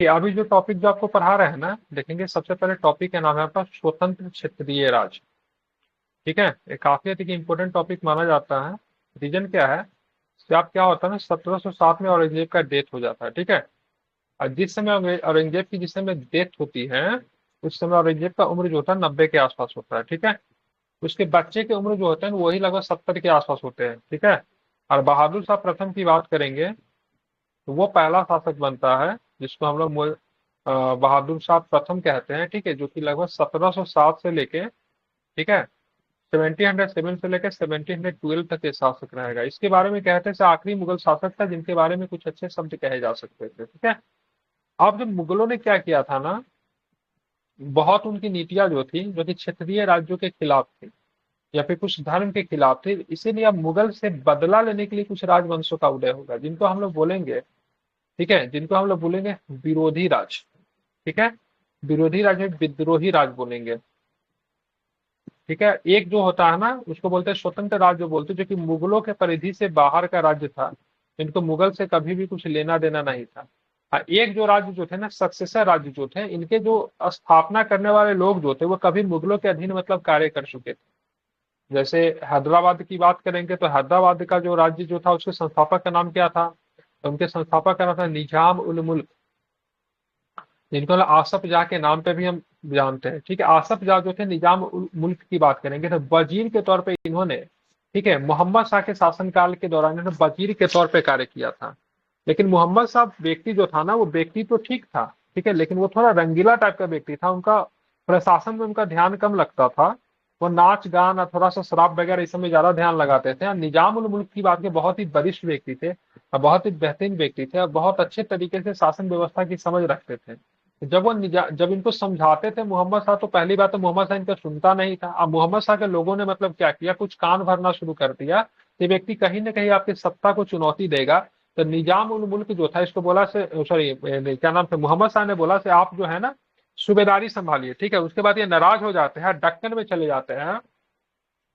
कि अभी जो टॉपिक जो आपको पढ़ा रहे हैं ना, देखेंगे सबसे पहले टॉपिक का नाम है आपका स्वतंत्र क्षेत्रीय राज। ठीक है, ये काफी अधिक इंपॉर्टेंट टॉपिक माना जाता है। रीजन क्या है कि आप क्या होता है ना, 1707 में औरंगजेब का डेथ हो जाता है। ठीक है, और जिस समय औरंगजेब की जिस समय डेथ होती है, उस समय औरंगजेब का उम्र जो होता है 90 के आसपास होता है। ठीक है, उसके बच्चे के उम्र जो होते हैं वही लगभग 70 के आसपास होते हैं। ठीक है, और बहादुर शाह प्रथम की बात करेंगे तो वो पहला शासक बनता है जिसको हम लोग बहादुर शाह प्रथम कहते हैं। ठीक है, जो कि लगभग 1707 से लेके, ठीक है, 1707 से लेकर 1712 तक के शासक रहेगा। इसके बारे में कहते हैं कि आखिरी मुगल शासक था जिनके बारे में कुछ अच्छे शब्द कहे जा सकते थे। ठीक है, अब जब मुगलों ने क्या किया था ना, बहुत उनकी नीतियां जो थी जो कि क्षेत्रीय राज्यों के खिलाफ थी या फिर कुछ धर्म के खिलाफ थे, इसीलिए अब मुगल से बदला लेने के लिए कुछ राजवंशों का उदय होगा जिनको हम लोग बोलेंगे, ठीक है, जिनको हम लोग बोलेंगे विरोधी राज। ठीक है, विरोधी राज में विद्रोही राज बोलेंगे। ठीक है, एक जो होता है ना उसको बोलते हैं स्वतंत्र राज्य, जो बोलते हैं जो कि मुगलों के परिधि से बाहर का राज्य था, इनको मुगल से कभी भी कुछ लेना देना नहीं था। हाँ, एक जो राज्य जो थे ना सक्सेसर राज्य जो थे, इनके जो स्थापना करने वाले लोग जो थे वो कभी मुगलों के अधीन मतलब कार्य कर चुके थे। जैसे हैदराबाद की बात करेंगे तो हैदराबाद का जो राज्य जो था उसके संस्थापक का नाम क्या था, तो उनके संस्थापक का नाम था निजाम उल मुल्क, जिनको ना आसफ जाह के नाम पे भी हम जानते हैं। ठीक है, आसफ जाह जो थे निजाम उल मुल्क की बात करेंगे तो वजीर के तौर पे इन्होंने, ठीक है, मोहम्मद शाह के शासनकाल के दौरान इन्होंने वजीर के तौर पे कार्य किया था। लेकिन मोहम्मद साहब व्यक्ति जो था ना, वो व्यक्ति तो ठीक था, ठीक है, लेकिन वो थोड़ा रंगीला टाइप का व्यक्ति था। उनका प्रशासन में उनका ध्यान कम लगता था। वो नाच गान और थोड़ा सा शराब वगैरह इस समय ज्यादा ध्यान लगाते थे। और निजाम उल मुल्क की बात के बहुत ही वरिष्ठ व्यक्ति थे और बहुत ही बेहतरीन व्यक्ति थे और बहुत अच्छे तरीके से शासन व्यवस्था की समझ रखते थे। जब इनको समझाते थे मोहम्मद शाह, तो पहली बात तो मोहम्मद शाह इनका सुनता नहीं था। अब मोहम्मद शाह के लोगों ने मतलब क्या किया, कुछ कान भरना शुरू कर दिया। ये व्यक्ति कहीं ना कहीं आपकी सत्ता को चुनौती देगा। तो निजाम उल मुल्क जो था इसको बोला से, सॉरी क्या नाम था, मोहम्मद शाह ने बोला से आप जो है ना सूबेदारी संभालिए। ठीक है, उसके बाद ये नाराज हो जाते हैं, दक्कन में चले जाते हैं।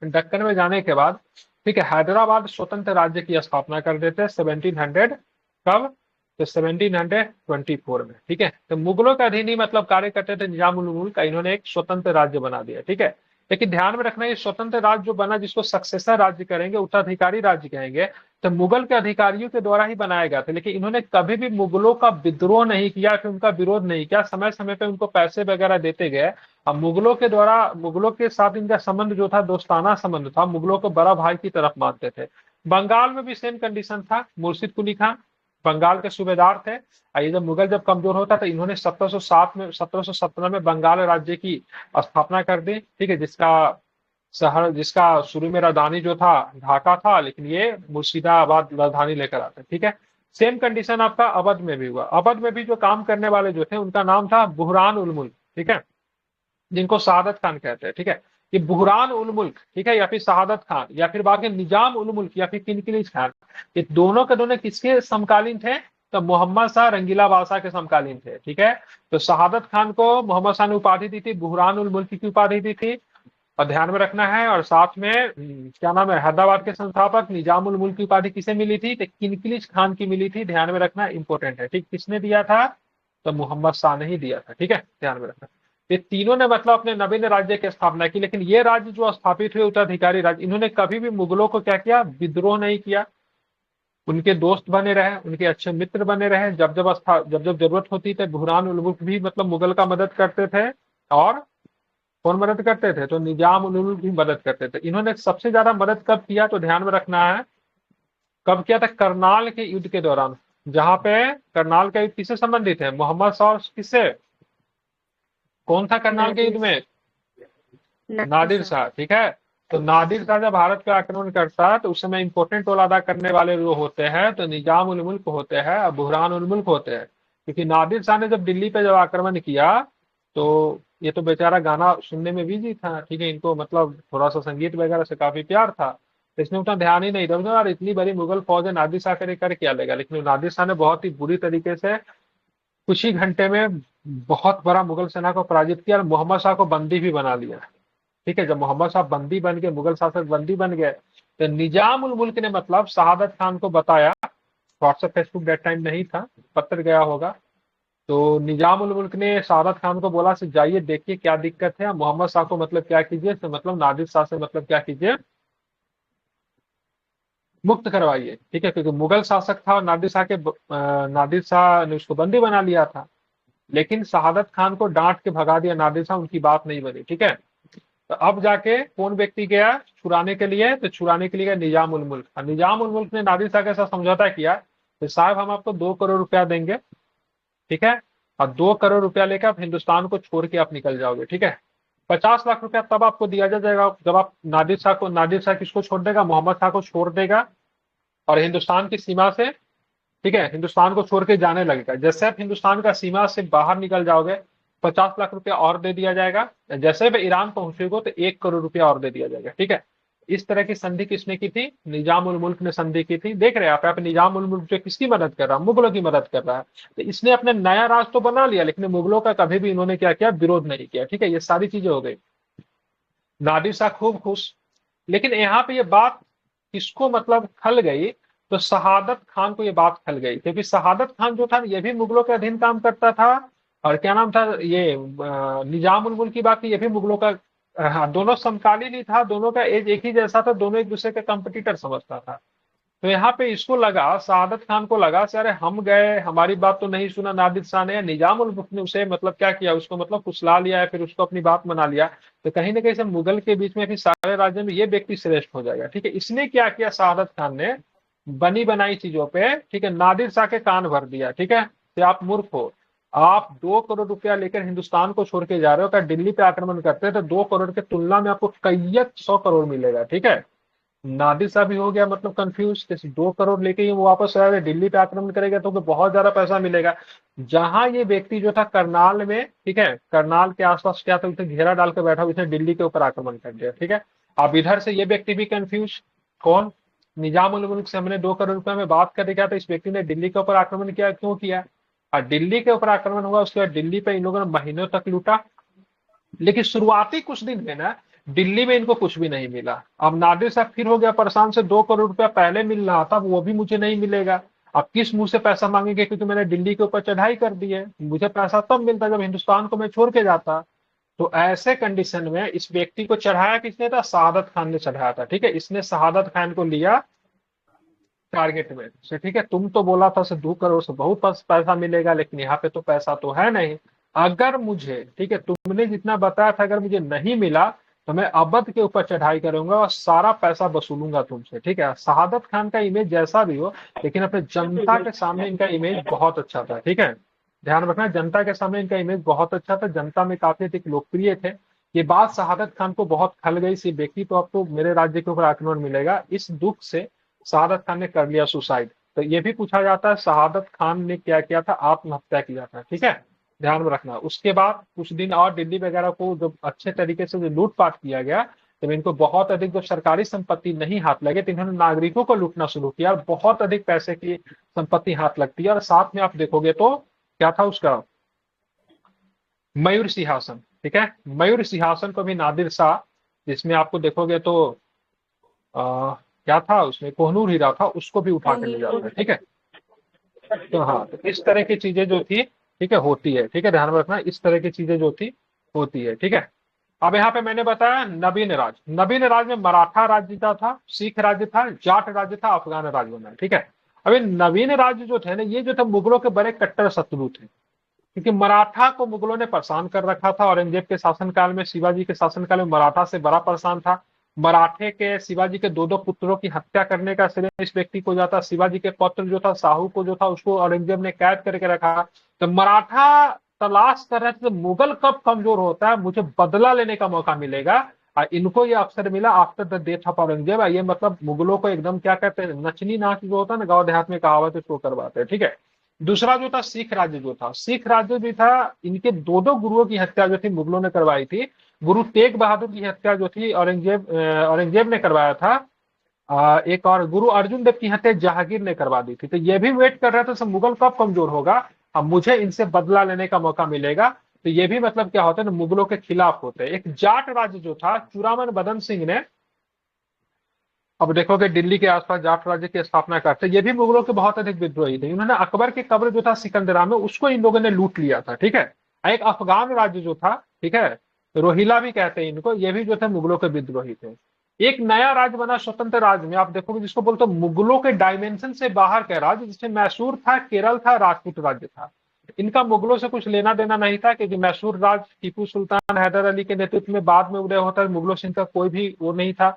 दक्कन में जाने के बाद, ठीक है, हैदराबाद स्वतंत्र राज्य की स्थापना कर देते हैं 1700, कब, तो 1724 में। ठीक है, तो मुगलों का अधीन ही मतलब कार्य करते थे निजाम उल मुल्क का, इन्होंने एक स्वतंत्र राज्य बना दिया। ठीक है, लेकिन ध्यान में रखना ये स्वतंत्र राज्य जो बना, जिसको सक्सेसर राज्य करेंगे, उत्तराधिकारी राज्य कहेंगे, तो मुगल के अधिकारियों के द्वारा ही बनाया गया था। लेकिन इन्होंने कभी भी मुगलों का विद्रोह नहीं किया, फिर उनका विरोध नहीं किया, समय समय पे उनको पैसे वगैरह देते गए। अब मुगलों के द्वारा, मुगलों के साथ इनका संबंध जो था दोस्ताना संबंध था, मुगलों को बड़ा भाई की तरफ मानते थे। बंगाल में भी सेम कंडीशन था। मुर्शिद कुली खान बंगाल के सूबेदार थे। ये जब मुगल जब कमजोर होता तो इन्होंने 1707 में 1717 में बंगाल राज्य की स्थापना कर दी। ठीक है, जिसका शुरू में राजधानी जो था ढाका था, लेकिन ये मुर्शिदाबाद राजधानी लेकर आते। ठीक है, सेम कंडीशन आपका अवध में भी हुआ। अवध में भी जो काम करने वाले जो थे उनका नाम था बुहरान उल मुल्क। ठीक है, जिनको शहादत खान कहते हैं। ठीक है, ये बुहरान उल मुल्क, ठीक है, या फिर शहादत खान या फिर बाद में निजाम उल मुल्क या फिर किनकिलिज खान, ये दोनों के दोनों किसके समकालीन थे, तो मोहम्मद शाह रंगीला बादशाह के समकालीन थे। ठीक है, तो शहादत खान को मोहम्मद शाह ने उपाधि दी थी, बुहरान उल मुल्क की उपाधि दी थी, और ध्यान में रखना है। और साथ में क्या नाम है, हैदराबाद के संस्थापक निजाम उल मुल्क की उपाधि किसे मिली थी, तो किनकिलिज खान की मिली थी। ध्यान में रखना, इंपॉर्टेंट है। ठीक, किसने दिया था, तो मोहम्मद शाह ने ही दिया था। ठीक है, ध्यान में रखना। ये तीनों ने मतलब अपने नवीन राज्य की स्थापना की। लेकिन ये राज्य जो स्थापित हुए उत्तराधिकारी राज्य, इन्होंने कभी भी मुगलों को क्या किया, विद्रोह नहीं किया। उनके दोस्त बने रहे, उनके अच्छे मित्र बने रहे। जब जब जरूरत होती थी बुरहान उल मुल्क भी मतलब मुगल का मदद करते थे। और कौन मदद करते थे, तो निजाम उल मुल्क भी मदद करते थे। इन्होंने सबसे ज्यादा मदद कब किया, तो ध्यान में रखना है, कब किया था, करनाल के युद्ध के दौरान। जहां पे करनाल का युद्ध किससे संबंधित है, मोहम्मद शाह और किससे, कौन था करनाल के युद्ध नादिर में, नादिर नादिर शाह। शाह। ठीक है, तो नादिर शाह जब भारत पे आक्रमण करता है तो उस समय इंपॉर्टेंट रोल अदा करने वाले जो होते हैं, तो निजाम उल मुल्क होते हैं और बुरहान उल मुल्क होते हैं। क्योंकि नादिर शाह ने जब दिल्ली पे जब आक्रमण किया, तो ये तो बेचारा गाना सुनने में बिजी था। ठीक है, इनको मतलब थोड़ा सा संगीत वगैरह से काफी प्यार था, तो इसने उतना ध्यान ही नहीं दिया। यार इतनी बड़ी मुगल फौज है, नादिर शाह कर क्या लेगा। लेकिन नादिर शाह ने बहुत ही बुरी तरीके से कुछ ही घंटे में बहुत बड़ा मुगल सेना को पराजित किया और मोहम्मद शाह को बंदी भी बना लिया। ठीक है, जब मोहम्मद शाह बंदी बन गए, मुगल शासक बंदी बन गए, तो निजाम उल मुल्क ने मतलब शहादत खान को बताया। व्हाट्सएप फेसबुक डेट टाइम नहीं था, पत्र गया होगा, तो निजाम उल मुल्क ने शहादत खान को बोला से जाइए देखिए क्या दिक्कत है, मोहम्मद शाह को मतलब क्या कीजिए, तो मतलब नादिर शाह से मतलब क्या कीजिए, मुक्त करवाइए। ठीक है, क्योंकि मुगल शासक था और नादिर शाह ने उसको बंदी बना लिया था। लेकिन शहादत खान को डांट के भगा दिया नादिर शाह, उनकी बात नहीं बनी। ठीक है, तो अब जाके कौन व्यक्ति गया छुड़ाने के लिए, तो छुड़ाने के लिए गया निजाम उल मुल्क। और निजाम उल मुल्क ने नादिर शाह के साथ समझौता किया कि साहब हम आपको 2 करोड़ रुपया देंगे। ठीक है, और 2 करोड़ रुपया लेकर आप हिंदुस्तान को छोड़ के आप निकल जाओगे। ठीक है, 50 लाख रुपया तब आपको दिया जाएगा जब आप नादिर शाह किसको छोड़ देगा, मोहम्मद शाह को छोड़ देगा और हिंदुस्तान की सीमा से, ठीक है, हिंदुस्तान को छोड़ के जाने लगेगा। जैसे आप हिंदुस्तान का सीमा से बाहर निकल जाओगे 50 लाख रुपया और दे दिया जाएगा। जैसे वे ईरान पहुंचेगो तो 1 करोड़ रुपया और दे दिया जाएगा। ठीक है, इस तरह की संधि किसने की थी, निजाम उल मुल्क ने संधि की थी। देख रहे हैं आप यहाँ पे निजाम उल मुल्क जो किसकी मदद कर रहा है, मुगलों की मदद कर रहा है। तो इसने अपने नया राज तो बना लिया, लेकिन मुगलों का कभी भी इन्होंने क्या किया, विरोध नहीं किया। ठीक है, ये सारी चीजें हो गई। नादिर शाह खूब खुश। लेकिन यहाँ पे ये बात किसको मतलब खल गई, तो शहादत खान को ये बात खल गई, क्योंकि शहादत खान जो था ये भी मुगलों के अधीन काम करता था। और क्या नाम था ये निजाम उल मुल्क की बात की, ये भी मुगलों का, हाँ, दोनों समकालीन ही था, दोनों का एज एक ही जैसा था, दोनों एक दूसरे का कंपटीटर समझता था। तो यहाँ पे इसको लगा, शहादत खान को लगा से अरे हम गए, हमारी बात तो नहीं सुना नादिर शाह ने, निजाम उल मुल्क ने उसे मतलब क्या किया, उसको मतलब कुचला लिया है, फिर उसको अपनी बात बना लिया। तो कहीं ना कहीं से मुगल के बीच में फिर सारे राज्य में ये व्यक्ति श्रेष्ठ हो जाएगा। ठीक है, इसने क्या किया, शहादत खान ने बनी बनाई चीजों पे, ठीक है, नादिर शाह के कान भर दिया। ठीक है, कि आप मूर्ख हो, आप 2 करोड़ रुपया लेकर हिंदुस्तान को छोड़ के जा रहे हो, अगर दिल्ली पे आक्रमण करते हैं तो 2 करोड़ के तुलना में आपको कई 100 करोड़ मिलेगा। ठीक है, नादिर शाह भी हो गया मतलब कंफ्यूज, जैसे 2 करोड़ लेके ही वो वापस आया, दिल्ली पे आक्रमण करेगा तो बहुत ज्यादा पैसा मिलेगा। जहां ये व्यक्ति जो था करनाल में, ठीक है, करनाल के आसपास क्या था, उसे घेरा डाल के बैठा, उसने दिल्ली के ऊपर आक्रमण कर दिया। ठीक है, अब इधर से ये व्यक्ति भी कंफ्यूज, कौन, निजाम उल मुल्क से हमने 2 करोड़ रुपए में बात कर दिया था, इस व्यक्ति ने दिल्ली के ऊपर आक्रमण किया, क्यों किया। और दिल्ली के ऊपर आक्रमण हुआ, उसके बाद दिल्ली पे इन लोगों ने महीनों तक लूटा। लेकिन शुरुआती कुछ दिन में ना दिल्ली में इनको कुछ भी नहीं मिला। अब नादिर साहब फिर हो गया परेशान से, 2 करोड़ रुपया पहले मिल रहा था वो भी मुझे नहीं मिलेगा, अब किस मुंह से पैसा मांगेंगे, क्योंकि मैंने दिल्ली के ऊपर चढ़ाई कर दी है, मुझे पैसा तब मिलता जब हिंदुस्तान को मैं छोड़ के जाता। तो ऐसे कंडीशन में इस व्यक्ति को चढ़ाया किसने था, शहादत खान ने चढ़ाया था। ठीक है, इसने शहादत खान को लिया टारगेट में से। ठीक है, तुम तो बोला था से 2 करोड़ से बहुत पैसा मिलेगा, लेकिन यहाँ पे तो पैसा तो है नहीं। अगर मुझे, ठीक है, तुमने जितना बताया था अगर मुझे नहीं मिला तो मैं अवध के ऊपर चढ़ाई करूंगा और सारा पैसा वसूलूंगा तुमसे। ठीक है, शहादत खान का इमेज जैसा भी हो, लेकिन अपने जनता के सामने इनका इमेज बहुत अच्छा था। ठीक है, ध्यान रखना, जनता के सामने इनका इमेज बहुत अच्छा था, जनता में काफी अधिक लोकप्रिय थे। ये बात शहादत खान को बहुत खल गई, सी व्यक्ति तो आपको मेरे राज्य के ऊपर आक्रमण मिलेगा, इस दुख से शहादत खान ने कर लिया सुसाइड। तो ये भी पूछा जाता है शहादत खान ने क्या किया था, आत्महत्या किया था। ठीक है, ध्यान में रखना। उसके बाद कुछ दिन और दिल्ली वगैरह को जब अच्छे तरीके से जो लूटपाट किया गया, तो इनको बहुत अधिक जो सरकारी संपत्ति नहीं हाथ लगे, तो इन्होंने नागरिकों को लूटना शुरू किया और बहुत अधिक पैसे की संपत्ति हाथ लगती है। और साथ में आप देखोगे तो क्या था उसका, मयूर सिंहासन। ठीक है, मयूर सिंहासन को भी नादिर शाह, जिसमें आपको देखोगे तो क्या था उसमें, कोहनूर हीरा था, उसको भी उठा के ले जाता है। ठीक है, तो हाँ, तो इस तरह की चीजें जो थी, ठीक है, होती है। ठीक है, ध्यान में रखना, इस तरह की चीजें जो थी होती है। ठीक है, अब यहाँ पे मैंने बताया नवीन राज। नवीन राज में मराठा राज्य था, सिख राज्य था, जाट राज्य था, अफगान राज्य बना। ठीक है, अभी नवीन राज्य जो थे ना, ये जो थे मुगलों के बड़े कट्टर शत्रु थे, क्योंकि मराठा को मुगलों ने परेशान कर रखा था। औरंगजेब के शासनकाल में, शिवाजी के शासनकाल में मराठा से बड़ा परेशान था। मराठे के शिवाजी के 2 2 पुत्रों की हत्या करने का श्रेय इस व्यक्ति को जाता। शिवाजी के पुत्र जो था साहू को जो था, उसको औरंगजेब ने कैद करके रखा। तो मराठा तलाश कर रहे थे मुगल कब कमजोर होता है, मुझे बदला लेने का मौका मिलेगा। और इनको ये अवसर मिला after the death of Aurangzeb. ये मतलब मुगलों को एकदम क्या कहते हैं, नचनी नाच जो होता है ना, गाँव देहात में कहावत, उसको करवाते हैं। ठीक है, दूसरा जो था सिख राज्य जो था, सिख राज्य भी था, इनके 2 2 गुरुओं की हत्या जो थी मुगलों ने करवाई थी। गुरु तेग बहादुर की हत्या जो थी औरंगजेब ने करवाया था। एक और गुरु अर्जुन देव की हत्या जहांगीर ने करवा दी थी। तो ये भी वेट कर रहा था सब मुगल कब कमजोर होगा, अब मुझे इनसे बदला लेने का मौका मिलेगा। तो ये भी मतलब क्या होता है ना, मुगलों के खिलाफ होते हैं। एक जाट राज्य जो था, चूड़ामन बदन सिंह ने अब देखोगे दिल्ली के आसपास जाट राज्य की स्थापना करते, ये भी मुगलों के बहुत अधिक विद्रोही थे। इन्होंने अकबर के कब्र जो था सिकंदरा में, उसको इन लोगों ने लूट लिया था, ठीक है। एक अफगान राज्य जो था, ठीक है, रोहिला भी कहते हैं इनको, ये भी जो थे मुगलों के विद्रोही थे। एक नया राज्य बना स्वतंत्र राज्य में, आप देखोगे जिसको बोलते हैं मुगलों के डायमेंशन से बाहर का राज्य, जिसमें मैसूर था, केरल था, राजपूत राज्य था। इनका मुगलों से कुछ लेना देना नहीं था, क्योंकि मैसूर राज टीपू सुल्तान हैदर अली के नेतृत्व में बाद में उदय होता है। मुगलों से इनका कोई भी वो नहीं था।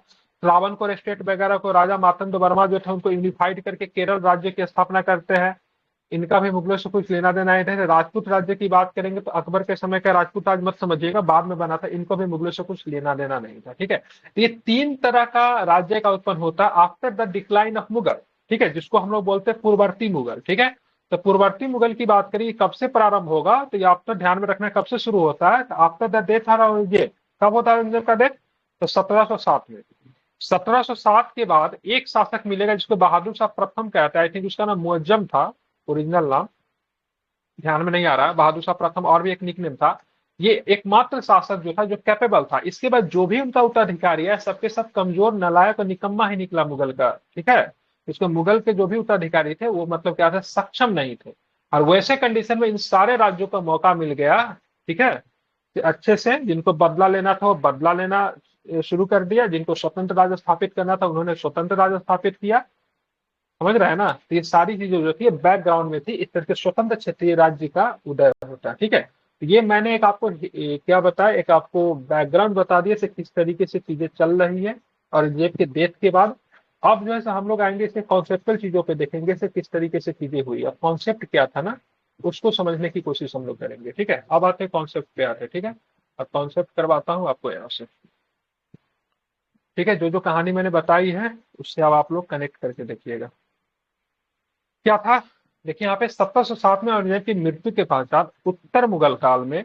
त्रावणकोर स्टेट वगैरह को राजा मार्तंड वर्मा जो थे उनको यूनिफाइड करके केरल राज्य की स्थापना करते हैं। इनका भी मुगलों से कुछ लेना देना नहीं था। राजपूत राज्य की बात करेंगे तो अकबर के समय का राजपूत राज मत समझिएगा, बाद में बना था, इनको भी मुगलों से कुछ लेना देना नहीं था, ठीक है। तो ये तीन तरह का राज्य का उत्पन्न होता है after the decline of Mughal, ठीक है, जिसको हम लोग बोलते हैं पूर्ववर्ती मुगल, ठीक है। तो पूर्ववर्ती मुगल की बात करिए कब से प्रारंभ होगा, तो ये आपको ध्यान में रखना कब से शुरू होता है, after the death of Aurangzeb. कब होता है औरंगजेब का डेथ? तो 1707 में। 1707 के बाद एक शासक मिलेगा जिसको बहादुर शाह प्रथम कहता है। आई थिंक उसका नाम मुअज्जम था, ओरिजिनल नाम ध्यान में नहीं आ रहा। बहादुर शाह प्रथम और भी एक निकनेम था। ये एकमात्र शासक जो था जो कैपेबल था। इसके बाद जो भी उनका उत्तराधिकारी है सबके सब कमजोर, नालायक और निकम्मा ही निकला मुगल का, ठीक है। इसको मुगल के जो भी उत्तराधिकारी थे वो मतलब क्या थे, सक्षम नहीं थे। और वैसे कंडीशन में इन सारे राज्यों को मौका मिल गया, ठीक है, कि अच्छे से जिनको बदला लेना था वो बदला लेना शुरू कर दिया। जिनको स्वतंत्र राज्य स्थापित करना था उन्होंने स्वतंत्र राज्य स्थापित किया। समझ रहे हैं ना। तो ये सारी चीजें जो थी बैकग्राउंड में थी, इस तरह के स्वतंत्र क्षेत्रीय राज्य का उदय होता है, ठीक है। तो ये मैंने एक आपको क्या बताया, एक आपको बैकग्राउंड बता दिया से किस तरीके से चीजें चल रही है। और जेब के डेथ के बाद अब जो है हम लोग आएंगे इसे कॉन्सेप्चुअल चीजों पे देखेंगे से किस तरीके से चीजें हुई। अब कॉन्सेप्ट क्या था ना, उसको समझने की कोशिश हम लोग करेंगे, ठीक है। अब आते हैं कॉन्सेप्ट पे आते हैं, ठीक है। अब कॉन्सेप्ट करवाता हूँ आपको यहाँ से, ठीक है। जो जो कहानी मैंने बताई है उससे अब आप लोग कनेक्ट करके देखिएगा क्या था। देखिए यहाँ पे 1707 में औरंगजेब की मृत्यु के पश्चात उत्तर मुगल काल में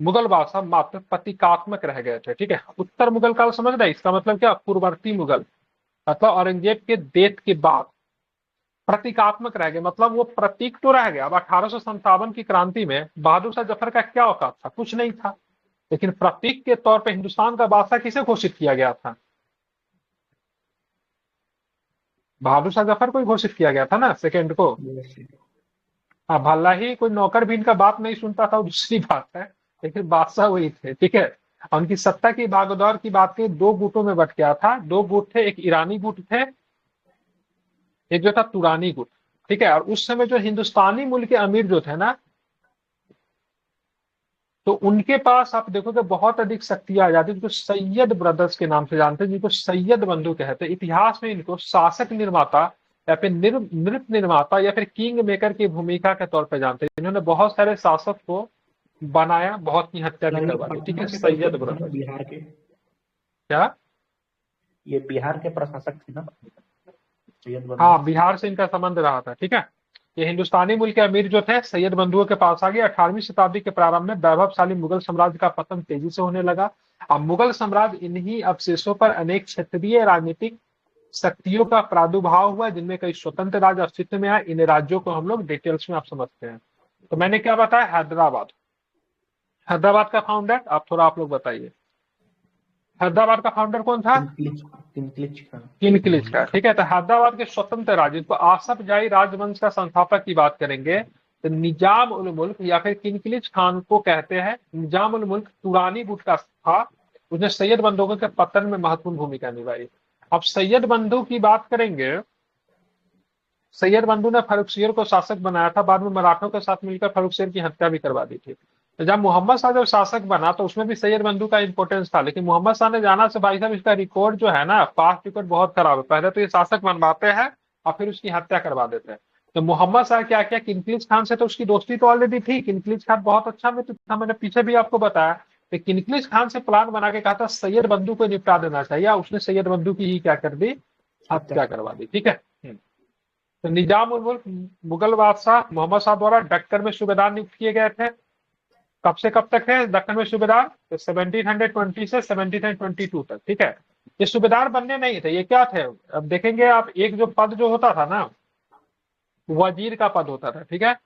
मुगल बादशाह मात्र प्रतीकात्मक रह गए थे, ठीक है। उत्तर मुगल काल समझ रहे, इसका मतलब क्या, पूर्ववर्ती मुगल, मतलब औरंगजेब के डेथ के बाद प्रतीकात्मक रह गए, मतलब वो प्रतीक तो रह गया। अब 1857 की क्रांति में बहादुर शाह जफर का क्या औकात था, कुछ नहीं था। लेकिन प्रतीक के तौर पर हिंदुस्तान का बादशाह किसे घोषित किया गया था? बहादुर शाह जफर को ही घोषित किया गया था ना, सेकेंड को। हाँ, भला ही कोई नौकर भी इनका बात नहीं सुनता था, वो दूसरी बात है, लेकिन बादशाह वही थे, ठीक है। और उनकी सत्ता की भागदौड़ की बात करें, दो गुटों में बट गया था। दो गुट थे, एक ईरानी गुट थे, एक जो था तुरानी गुट, ठीक है। और उस समय जो हिंदुस्तानी मूल के अमीर जो थे ना, तो उनके पास आप देखोगे बहुत अधिक शक्ति आ जाती है, जिनको सैयद ब्रदर्स के नाम से जानते हैं, जिनको सैयद बंधु कहते हैं। इतिहास में इनको शासक निर्माता या फिर नृत्य निर्माता या फिर किंग मेकर की भूमिका के तौर पर जानते हैं। इन्होंने बहुत सारे शासक को बनाया, बहुत की हत्या भी करवा दी, ठीक है। सैयद ब्रदर्स। बिहार के, क्या? ये बिहार के प्रशासक थे ना, सैयद बंधु। हाँ, बिहार से इनका संबंध रहा था, ठीक है। ये हिंदुस्तानी मूल के अमीर जो थे सैयद बंधुओं के पास आ गए। 18वीं शताब्दी के प्रारंभ में वैभवशाली मुगल साम्राज्य का पतन तेजी से होने लगा। अब मुगल साम्राज्य इन्हीं अवशेषों पर अनेक क्षेत्रीय राजनीतिक शक्तियों का प्रादुर्भाव हुआ, जिनमें कई स्वतंत्र राज्य अस्तित्व में आए। इन राज्यों को हम लोग डिटेल्स में आप समझते हैं। तो मैंने क्या बताया, हैदराबाद। हैदराबाद का फाउंडर आप थोड़ा आप लोग बताइए, हैदराबाद का फाउंडर कौन था? किनक्लिच खान। किनकिलिच का, ठीक है। तो हैदराबाद के स्वतंत्र राज्य को आसफ जाही राजवंश का संस्थापक की बात करेंगे तो निजाम उल मुल्क या फिर किनकिलिच खान को कहते हैं। निजाम उल मुल्क तुरानी गुट का था। उसने सैयद बंधुओं के पतन में महत्वपूर्ण भूमिका निभाई। अब सैयद बंधु की बात करेंगे, सैयद बंधु ने फारुखसियर को शासक बनाया था। बाद में मराठों के साथ मिलकर फारुखसियर की हत्या भी करवा दी थी। तो जब मोहम्मद शाह जब शासक बना तो उसमें भी सैयद बंधु का इंपॉर्टेंस था। लेकिन मोहम्मद शाह ने जाना से भाई साहब इसका रिकॉर्ड जो है ना, पास रिकॉर्ड बहुत खराब है। पहले तो ये शासक बनवाते हैं और फिर उसकी हत्या करवा देते हैं। तो मोहम्मद शाह क्या किया, किनकिलिच खान से तो उसकी दोस्ती तो ऑलरेडी थी। किनकिलिच खान बहुत अच्छा मित्र था, मैंने पीछे भी आपको बताया। तो किनकिलिच खान से प्लान बना के कहा था सैयद बंधु को निपटा देना चाहिए। उसने सैयद बंधु की ही क्या कर दी, हत्या करवा दी, ठीक है। तो निजाम उल मुल्क मुगल बादशाह मोहम्मद शाह द्वारा दक्कन में सूबेदार नियुक्त किए गए थे। कब से कब तक है दक्कन में सूबेदार? तो 1720 से 1722 तक, ठीक है। ये सूबेदार बनने नहीं थे, ये क्या थे अब देखेंगे आप। एक जो पद जो होता था ना, वजीर का पद होता था, ठीक है।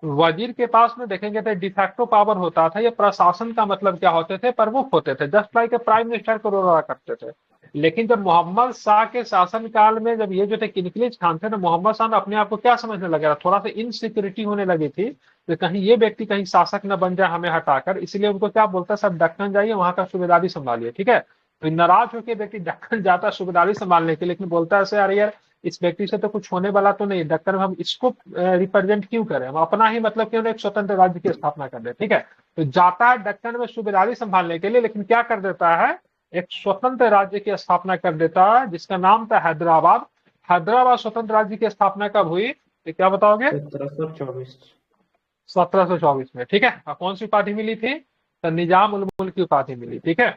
वजीर के पास में देखेंगे तो डिफैक्टो पावर होता था। ये प्रशासन का मतलब क्या होते थे, प्रमुख होते थे, just like a prime minister को रोला करते थे। लेकिन जब मोहम्मद शाह के शासनकाल में जब ये जो थे किनकलिज खान थे ना, मोहम्मद शाह ने अपने आप को क्या समझने लगा, थोड़ा सा इनसिक्योरिटी होने लगी थी कि कहीं ये व्यक्ति कहीं शासक न बन जाए हमें हटाकर, इसलिए उनको क्या बोलता है, सब दक्कन जाइए वहां का सूबेदारी संभालिए। ठीक है, तो नाराज होकर व्यक्ति दक्कन जाता है सूबेदारी संभालने के लिए, लेकिन बोलता है ऐसे यार यार इस व्यक्ति से तो कुछ होने वाला तो नहीं, दक्कन में हम इसको रिप्रेजेंट क्यों करें, हम अपना ही मतलब क्यों एक स्वतंत्र राज्य की स्थापना कर दे। ठीक है, तो जाता है दक्कन में सूबेदारी संभालने के लिए, लेकिन क्या कर देता है, एक स्वतंत्र राज्य की स्थापना कर देता है जिसका नाम था हैदराबाद। हैदराबाद स्वतंत्र राज्य की स्थापना कब हुई, तो क्या बताओगे? 1724। 1724 में। ठीक है, और कौन सी उपाधि मिली थी, तो निजाम उल मुल्क की उपाधि मिली। ठीक है,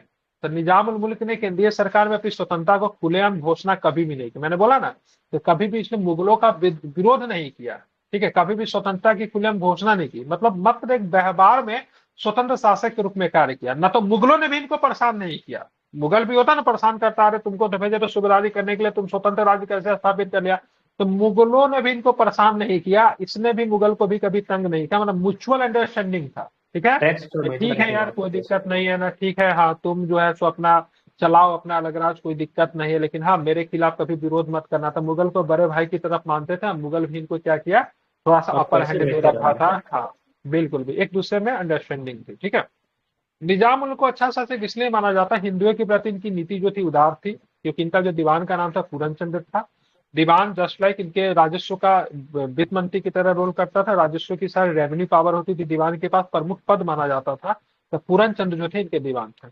तो निजाम उल मुल्क ने केंद्रीय सरकार में अपनी स्वतंत्रता को खुलेआम घोषणा कभी भी नहीं की। मैंने बोला ना, तो कभी भी इसने मुगलों का विरोध नहीं किया। ठीक है, कभी भी स्वतंत्रता की खुलेआम घोषणा नहीं की, मतलब मात्र एक व्यवहार में स्वतंत्र शासक के रूप में कार्य किया। न तो मुगलों ने भी इनको परेशान नहीं किया, मुगल भी होता ना परेशान करता, अरे तुमको तो भेजे तो सूबेदारी करने के लिए, तुम स्वतंत्र राज्य कैसे स्थापित कर लिया, तो मुगलों ने भी इनको परेशान नहीं किया, इसने भी मुगल को भी कभी तंग नहीं किया, मतलब म्यूचुअल अंडरस्टैंडिंग था। ठीक है, टैक्स तो तो नहीं ठीक है लगाया यार, हुआ। कोई दिक्कत नहीं है ना, ठीक है, हाँ तुम जो है सो अपना चलाओ अपना अलग राज, कोई दिक्कत नहीं है, लेकिन हाँ मेरे खिलाफ कभी विरोध मत करना था। मुगल को बड़े भाई की तरफ मानते थे, मुगल भी इनको क्या किया, थोड़ा सा अब अपर कैसे हैंड दे बेहतर रखा रहा। था। हाँ बिल्कुल भी एक दूसरे में अंडरस्टैंडिंग थी। ठीक है, निजाम उनको अच्छा शासक इसलिए माना जाता है, हिंदुओं के प्रति इनकी नीति जो थी उदार थी, क्योंकि इनका जो दीवान का नाम था पूरन चंद्र था। दीवान जस्ट लाइक इनके राजस्व का वित्त मंत्री की तरह रोल करता था, राजस्व की सारी रेवेन्यू पावर होती थी, दीवान के पास प्रमुख पद माना जाता था, तो पूरन चंद्र जो थे इनके दीवान थे।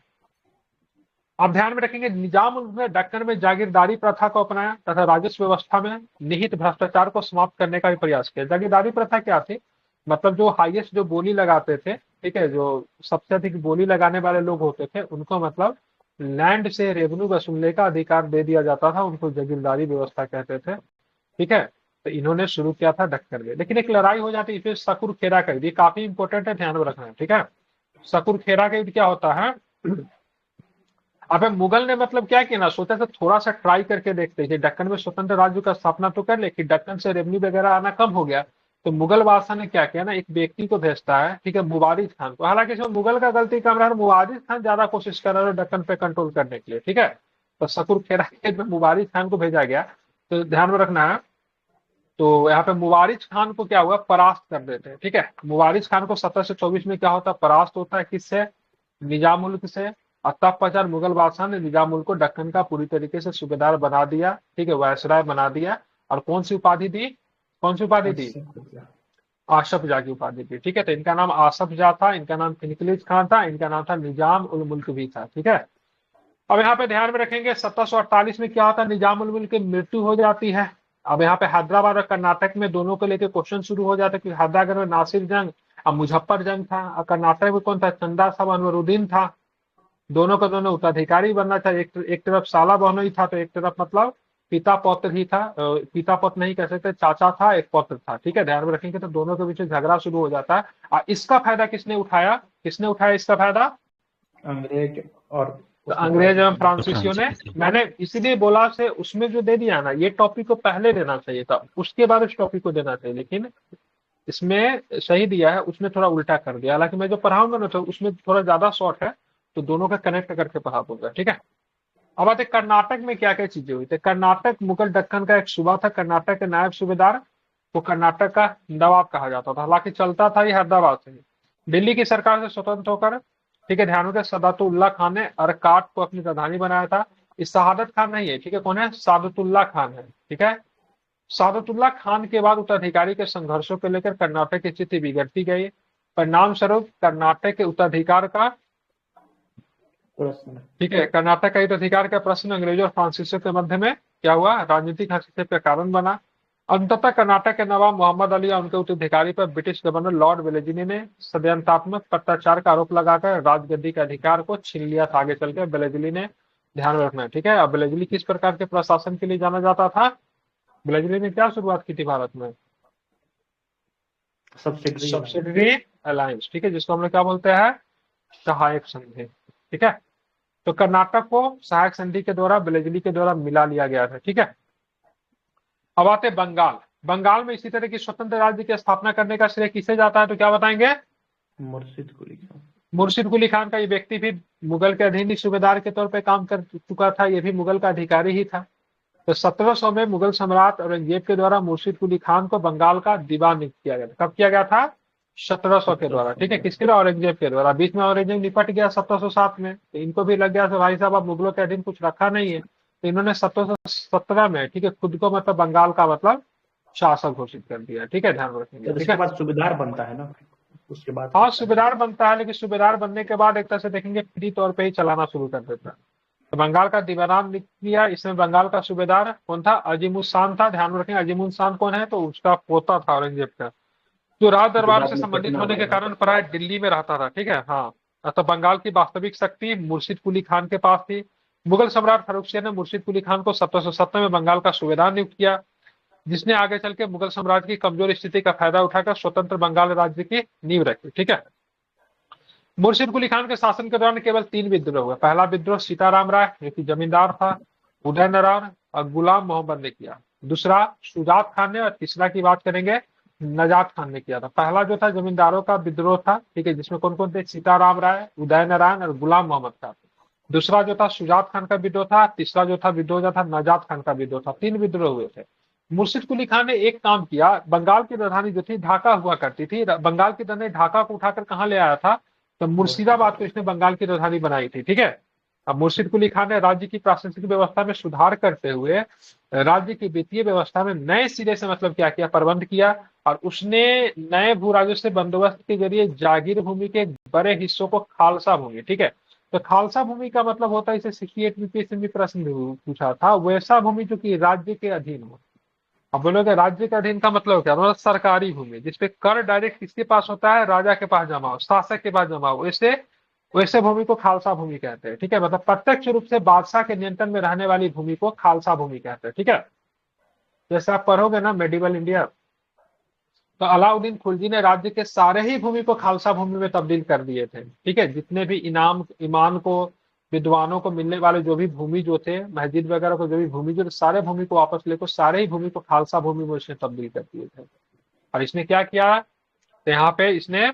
आप ध्यान में रखेंगे, निजाम उन्होंने दक्कन में जागीरदारी प्रथा को अपनाया तथा राजस्व व्यवस्था में निहित भ्रष्टाचार को समाप्त करने का भी प्रयास किया। जागीरदारी प्रथा क्या थी, मतलब जो हाईएस्ट जो बोली लगाते थे, ठीक है, जो सबसे अधिक बोली लगाने वाले लोग होते थे, उनको मतलब लैंड से रेवेन्यू वसूलने का अधिकार दे दिया जाता था, उनको जागीरदारी व्यवस्था कहते थे। ठीक है, तो इन्होंने शुरू किया था दक्कन में, लेकिन एक लड़ाई हो जाती है, फिर सकुर खेरा का युद्ध, ये काफी इंपॉर्टेंट है, ध्यान में रखना है। ठीक है, सकुर खेरा का युद्ध क्या होता है, अब मुगल ने मतलब क्या किया ना, सोचा था थोड़ा सा ट्राई करके देखते हैं, दक्कन में स्वतंत्र राज्य का स्थापना तो कर, लेकिन दक्कन से रेवेन्यू वगैरह आना कम हो गया, तो मुगल बादशाह ने क्या किया ना, एक व्यक्ति को भेजता है, ठीक है, मुबारिज खान को। हालांकि इसमें मुगल का गलती कम रहा, मुबारिज खान ज्यादा कोशिश कर रहा है दक्कन पे कंट्रोल करने के लिए। ठीक है, तो सकुर खेरा के में मुबारिज खान को भेजा गया, तो ध्यान में रखना है। तो यहाँ पे मुबारिज खान को क्या हुआ, परास्त कर देते हैं। ठीक है, मुबारिज खान को 1724 में क्या होता है, परास्त होता है, किससे, निजाम उल्क से। और तब पचार मुगल बादशाह ने निजाम उल्क को दक्कन का पूरी तरीके से सूबेदार बना दिया, ठीक है, वायसराय बना दिया, और कौन सी उपाधि दी, कौन सी उपाधि दी, आसफ जा की उपाधि दी। ठीक है, तो इनका नाम आसफ जा था, इनका नाम किनकलिज खान था, इनका नाम था निजाम उल मुल्क भी था। ठीक है, अब यहाँ पे ध्यान में रखेंगे 1748 में क्या होता है, निजाम उल मुल्क की मृत्यु हो जाती है। अब यहाँ पे हैदराबाद और कर्नाटक में दोनों को लेकर क्वेश्चन शुरू हो जाता है कि हैदराबाद में नासिर जंग और मुजफ्फर जंग था, और कर्नाटक में कौन था, चंदा साहब अनवरुद्दीन था। दोनों का दोनों उत्तराधिकारी बनना था, एक तरफ साला बहनोई था, तो एक तरफ मतलब पिता पौत्र ही था, पिता पौत्र नहीं कह सकते, चाचा था, एक पौत्र था। ठीक है, ध्यान में रखेंगे, तो दोनों के बीच में झगड़ा शुरू हो जाता है। और इसका फायदा किसने उठाया, किसने उठाया इसका फायदा, अंग्रेज और तो उसके अंग्रेज एवं फ्रांसीसी। फ्रांसीसियों ने। मैंने इसीलिए बोला से उसमें जो दे दिया ना, ये टॉपिक को पहले देना चाहिए था, उसके बाद इस टॉपिक को देना चाहिए, लेकिन इसमें सही दिया है, उसमें थोड़ा उल्टा कर दिया। हालांकि मैं जो पढ़ाऊंगा ना तो उसमें थोड़ा ज्यादा शॉर्ट है, तो दोनों का कनेक्ट करके पढ़ाऊंगा। ठीक है, अब आते कर्नाटक में क्या क्या चीजें हुई थी। कर्नाटक मुगल दक्कन का एक सूबा था, कर्नाटक के नायब सूबेदार को कर्नाटक का नवाब कहा जाता था, हालांकि चलता था ये हैदराबाद से ही। दिल्ली की सरकार से स्वतंत्र होकर, ठीक है, ध्यान रखें, सदातुल्ला खान ने अरकाट को अपनी राजधानी बनाया था। इस शहादत खान नहीं है, ठीक है, कौन है, सादतुल्ला खान है। ठीक है, सादतुल्ला खान के बाद उत्तराधिकारी के संघर्षों को लेकर कर्नाटक की स्थिति बिगड़ती गई। परिणाम स्वरूप कर्नाटक के उत्तराधिकार का, प्रश्न। ठीक है, कर्नाटक का उत्तराधिकार का प्रश्न अंग्रेजों और फ्रांसीसियों के मध्य में क्या हुआ, राजनीतिक हस्तक्षेप का कारण बना। अंततः कर्नाटक के नवाब मोहम्मद अली और उनके उत्तराधिकारी पर ब्रिटिश गवर्नर लॉर्ड वेलेस्ली ने षड्यंत्रात्मक पत्राचार का आरोप लगाकर राजगद्दी के अधिकार को छीन लिया था। आगे चलकर वेलेस्ली ने, ध्यान में रखना है, ठीक है, अब वेलेस्ली किस प्रकार के प्रशासन के लिए जाना जाता था, वेलेस्ली ने क्या शुरुआत की थी भारत में, सब्सिडरी अलायंस, ठीक है, जिसको हम लोग क्या बोलते हैं, सहायक संधि। ठीक है, तो कर्नाटक को सहायक संधि के द्वारा वेलेस्ली के द्वारा मिला लिया गया था। ठीक है, अब आते बंगाल। बंगाल में इसी तरह की स्वतंत्र राज्य की स्थापना करने का श्रेय किसे जाता है, तो क्या बताएंगे, मुर्शिद कुली खान। मुर्शिद कुली खान का ये व्यक्ति भी मुगल के अधीन ही सूबेदार के तौर पे काम कर चुका था, ये भी मुगल का अधिकारी ही था। तो 1700 में मुगल सम्राट औरंगजेब के द्वारा मुर्शिद कुली खान को बंगाल का दीवान नियुक्त किया गया था। कब किया गया था? 1700 के द्वारा, ठीक है। 1700। किसके द्वारा? औरंगजेब के द्वारा। बीच में औरंगजेब निपट गया 1707 में, तो इनको भी लग गया था भाई साहब अब मुगलों के अधीन कुछ रखा नहीं है, तो इन्होंने 1717 में, ठीक है, खुद को मतलब बंगाल का मतलब शासक घोषित कर दिया, ठीक है, ध्यान रखेंगे, तो ठीक इसके है। बाद सूबेदार बनता है ना, उसके बाद हाँ, होता है। सूबेदार बनता है, लेकिन सूबेदार बनने के बाद एक तरह से देखेंगे फ्री तौर पे ही चलाना शुरू कर देता है। तो बंगाल का दीवान लिख दिया। इसमें बंगाल का सूबेदार कौन था? अजीमुद्दीन था। ध्यान रखें, अजीमुद्दीन कौन है? तो उसका पोता था औरंगजेब का, जो राज जो दरबार बाद से में संबंधित पटना होने के बना। कारण प्राय दिल्ली में रहता था, ठीक है। हाँ, तो बंगाल की वास्तविक शक्ति मुर्शिद कुली खान के पास थी। मुगल सम्राट फारूक शाह ने मुर्शिद कुली खान को 1770 में बंगाल का सूबेदार नियुक्त किया, जिसने आगे चल के मुगल साम्राज्य की कमजोर स्थिति का फायदा उठाकर स्वतंत्र बंगाल राज्य की नींव रखी, ठीक है। मुर्शिद कुली खान के शासन के दौरान केवल 3 विद्रोह हुए। पहला विद्रोह सीताराम राय, जो कि जमींदार था, उदय नारायण और गुलाम मोहम्मद ने किया। दूसरा शुजात खान ने, और तीसरा की बात करेंगे नजात खान ने किया था। पहला जो था जमींदारों का विद्रोह था, ठीक है, जिसमें कौन कौन थे? सीताराम राय, उदय नारायण और गुलाम मोहम्मद था। दूसरा जो था शुजात खान का विद्रोह था। तीसरा जो था विद्रोह जो था नजात खान का विद्रोह था। 3 विद्रोह हुए थे। मुर्शिद कुली खान ने एक काम किया, बंगाल की राजधानी जो थी ढाका हुआ करती थी, बंगाल की राजधानी ढाका को उठाकर कहाँ ले आया था? तो मुर्शिदाबाद को इसने बंगाल की राजधानी बनाई थी, ठीक है। अब मुर्शिद कुली खान ने राज्य की प्रशासनिक व्यवस्था में सुधार करते हुए राज्य की वित्तीय व्यवस्था में नए सिरे से मतलब क्या किया? प्रबंध किया। और उसने नए भू राजस्व बंदोबस्त के जरिए जागीर भूमि के बड़े हिस्सों को खालसा भूमि, ठीक है। तो खालसा भूमि का मतलब होता है, इसे 68 यूपीएससी में प्रश्न पूछा था, वैसा भूमि जो कि राज्य के अधीन हो। अब बोलोगे राज्य के अधीन का मतलब क्या? मतलब सरकारी भूमि जिसपे कर डायरेक्ट किसके पास होता है? राजा के पास जमा हो, शासक के पास जमा हो, वैसे वैसे भूमि को खालसा भूमि कहते हैं, ठीक है। मतलब प्रत्यक्ष रूप से बादशाह के नियंत्रण में रहने वाली भूमि को खालसा भूमि कहते हैं, ठीक है। जैसे आप पढ़ोगे ना मेडिवल इंडिया, तो अलाउद्दीन खिलजी ने राज्य के सारे ही भूमि को खालसा भूमि में तब्दील कर दिए थे, ठीक है। जितने भी इनाम ईमान को, विद्वानों को मिलने वाले जो भी भूमि जो थे, मस्जिद वगैरह को जो भी भूमि जो, सारे भूमि को वापस लेकर सारे ही भूमि को खालसा भूमि में उसने तब्दील कर दिए थे। और इसने क्या किया? तो यहाँ पे इसने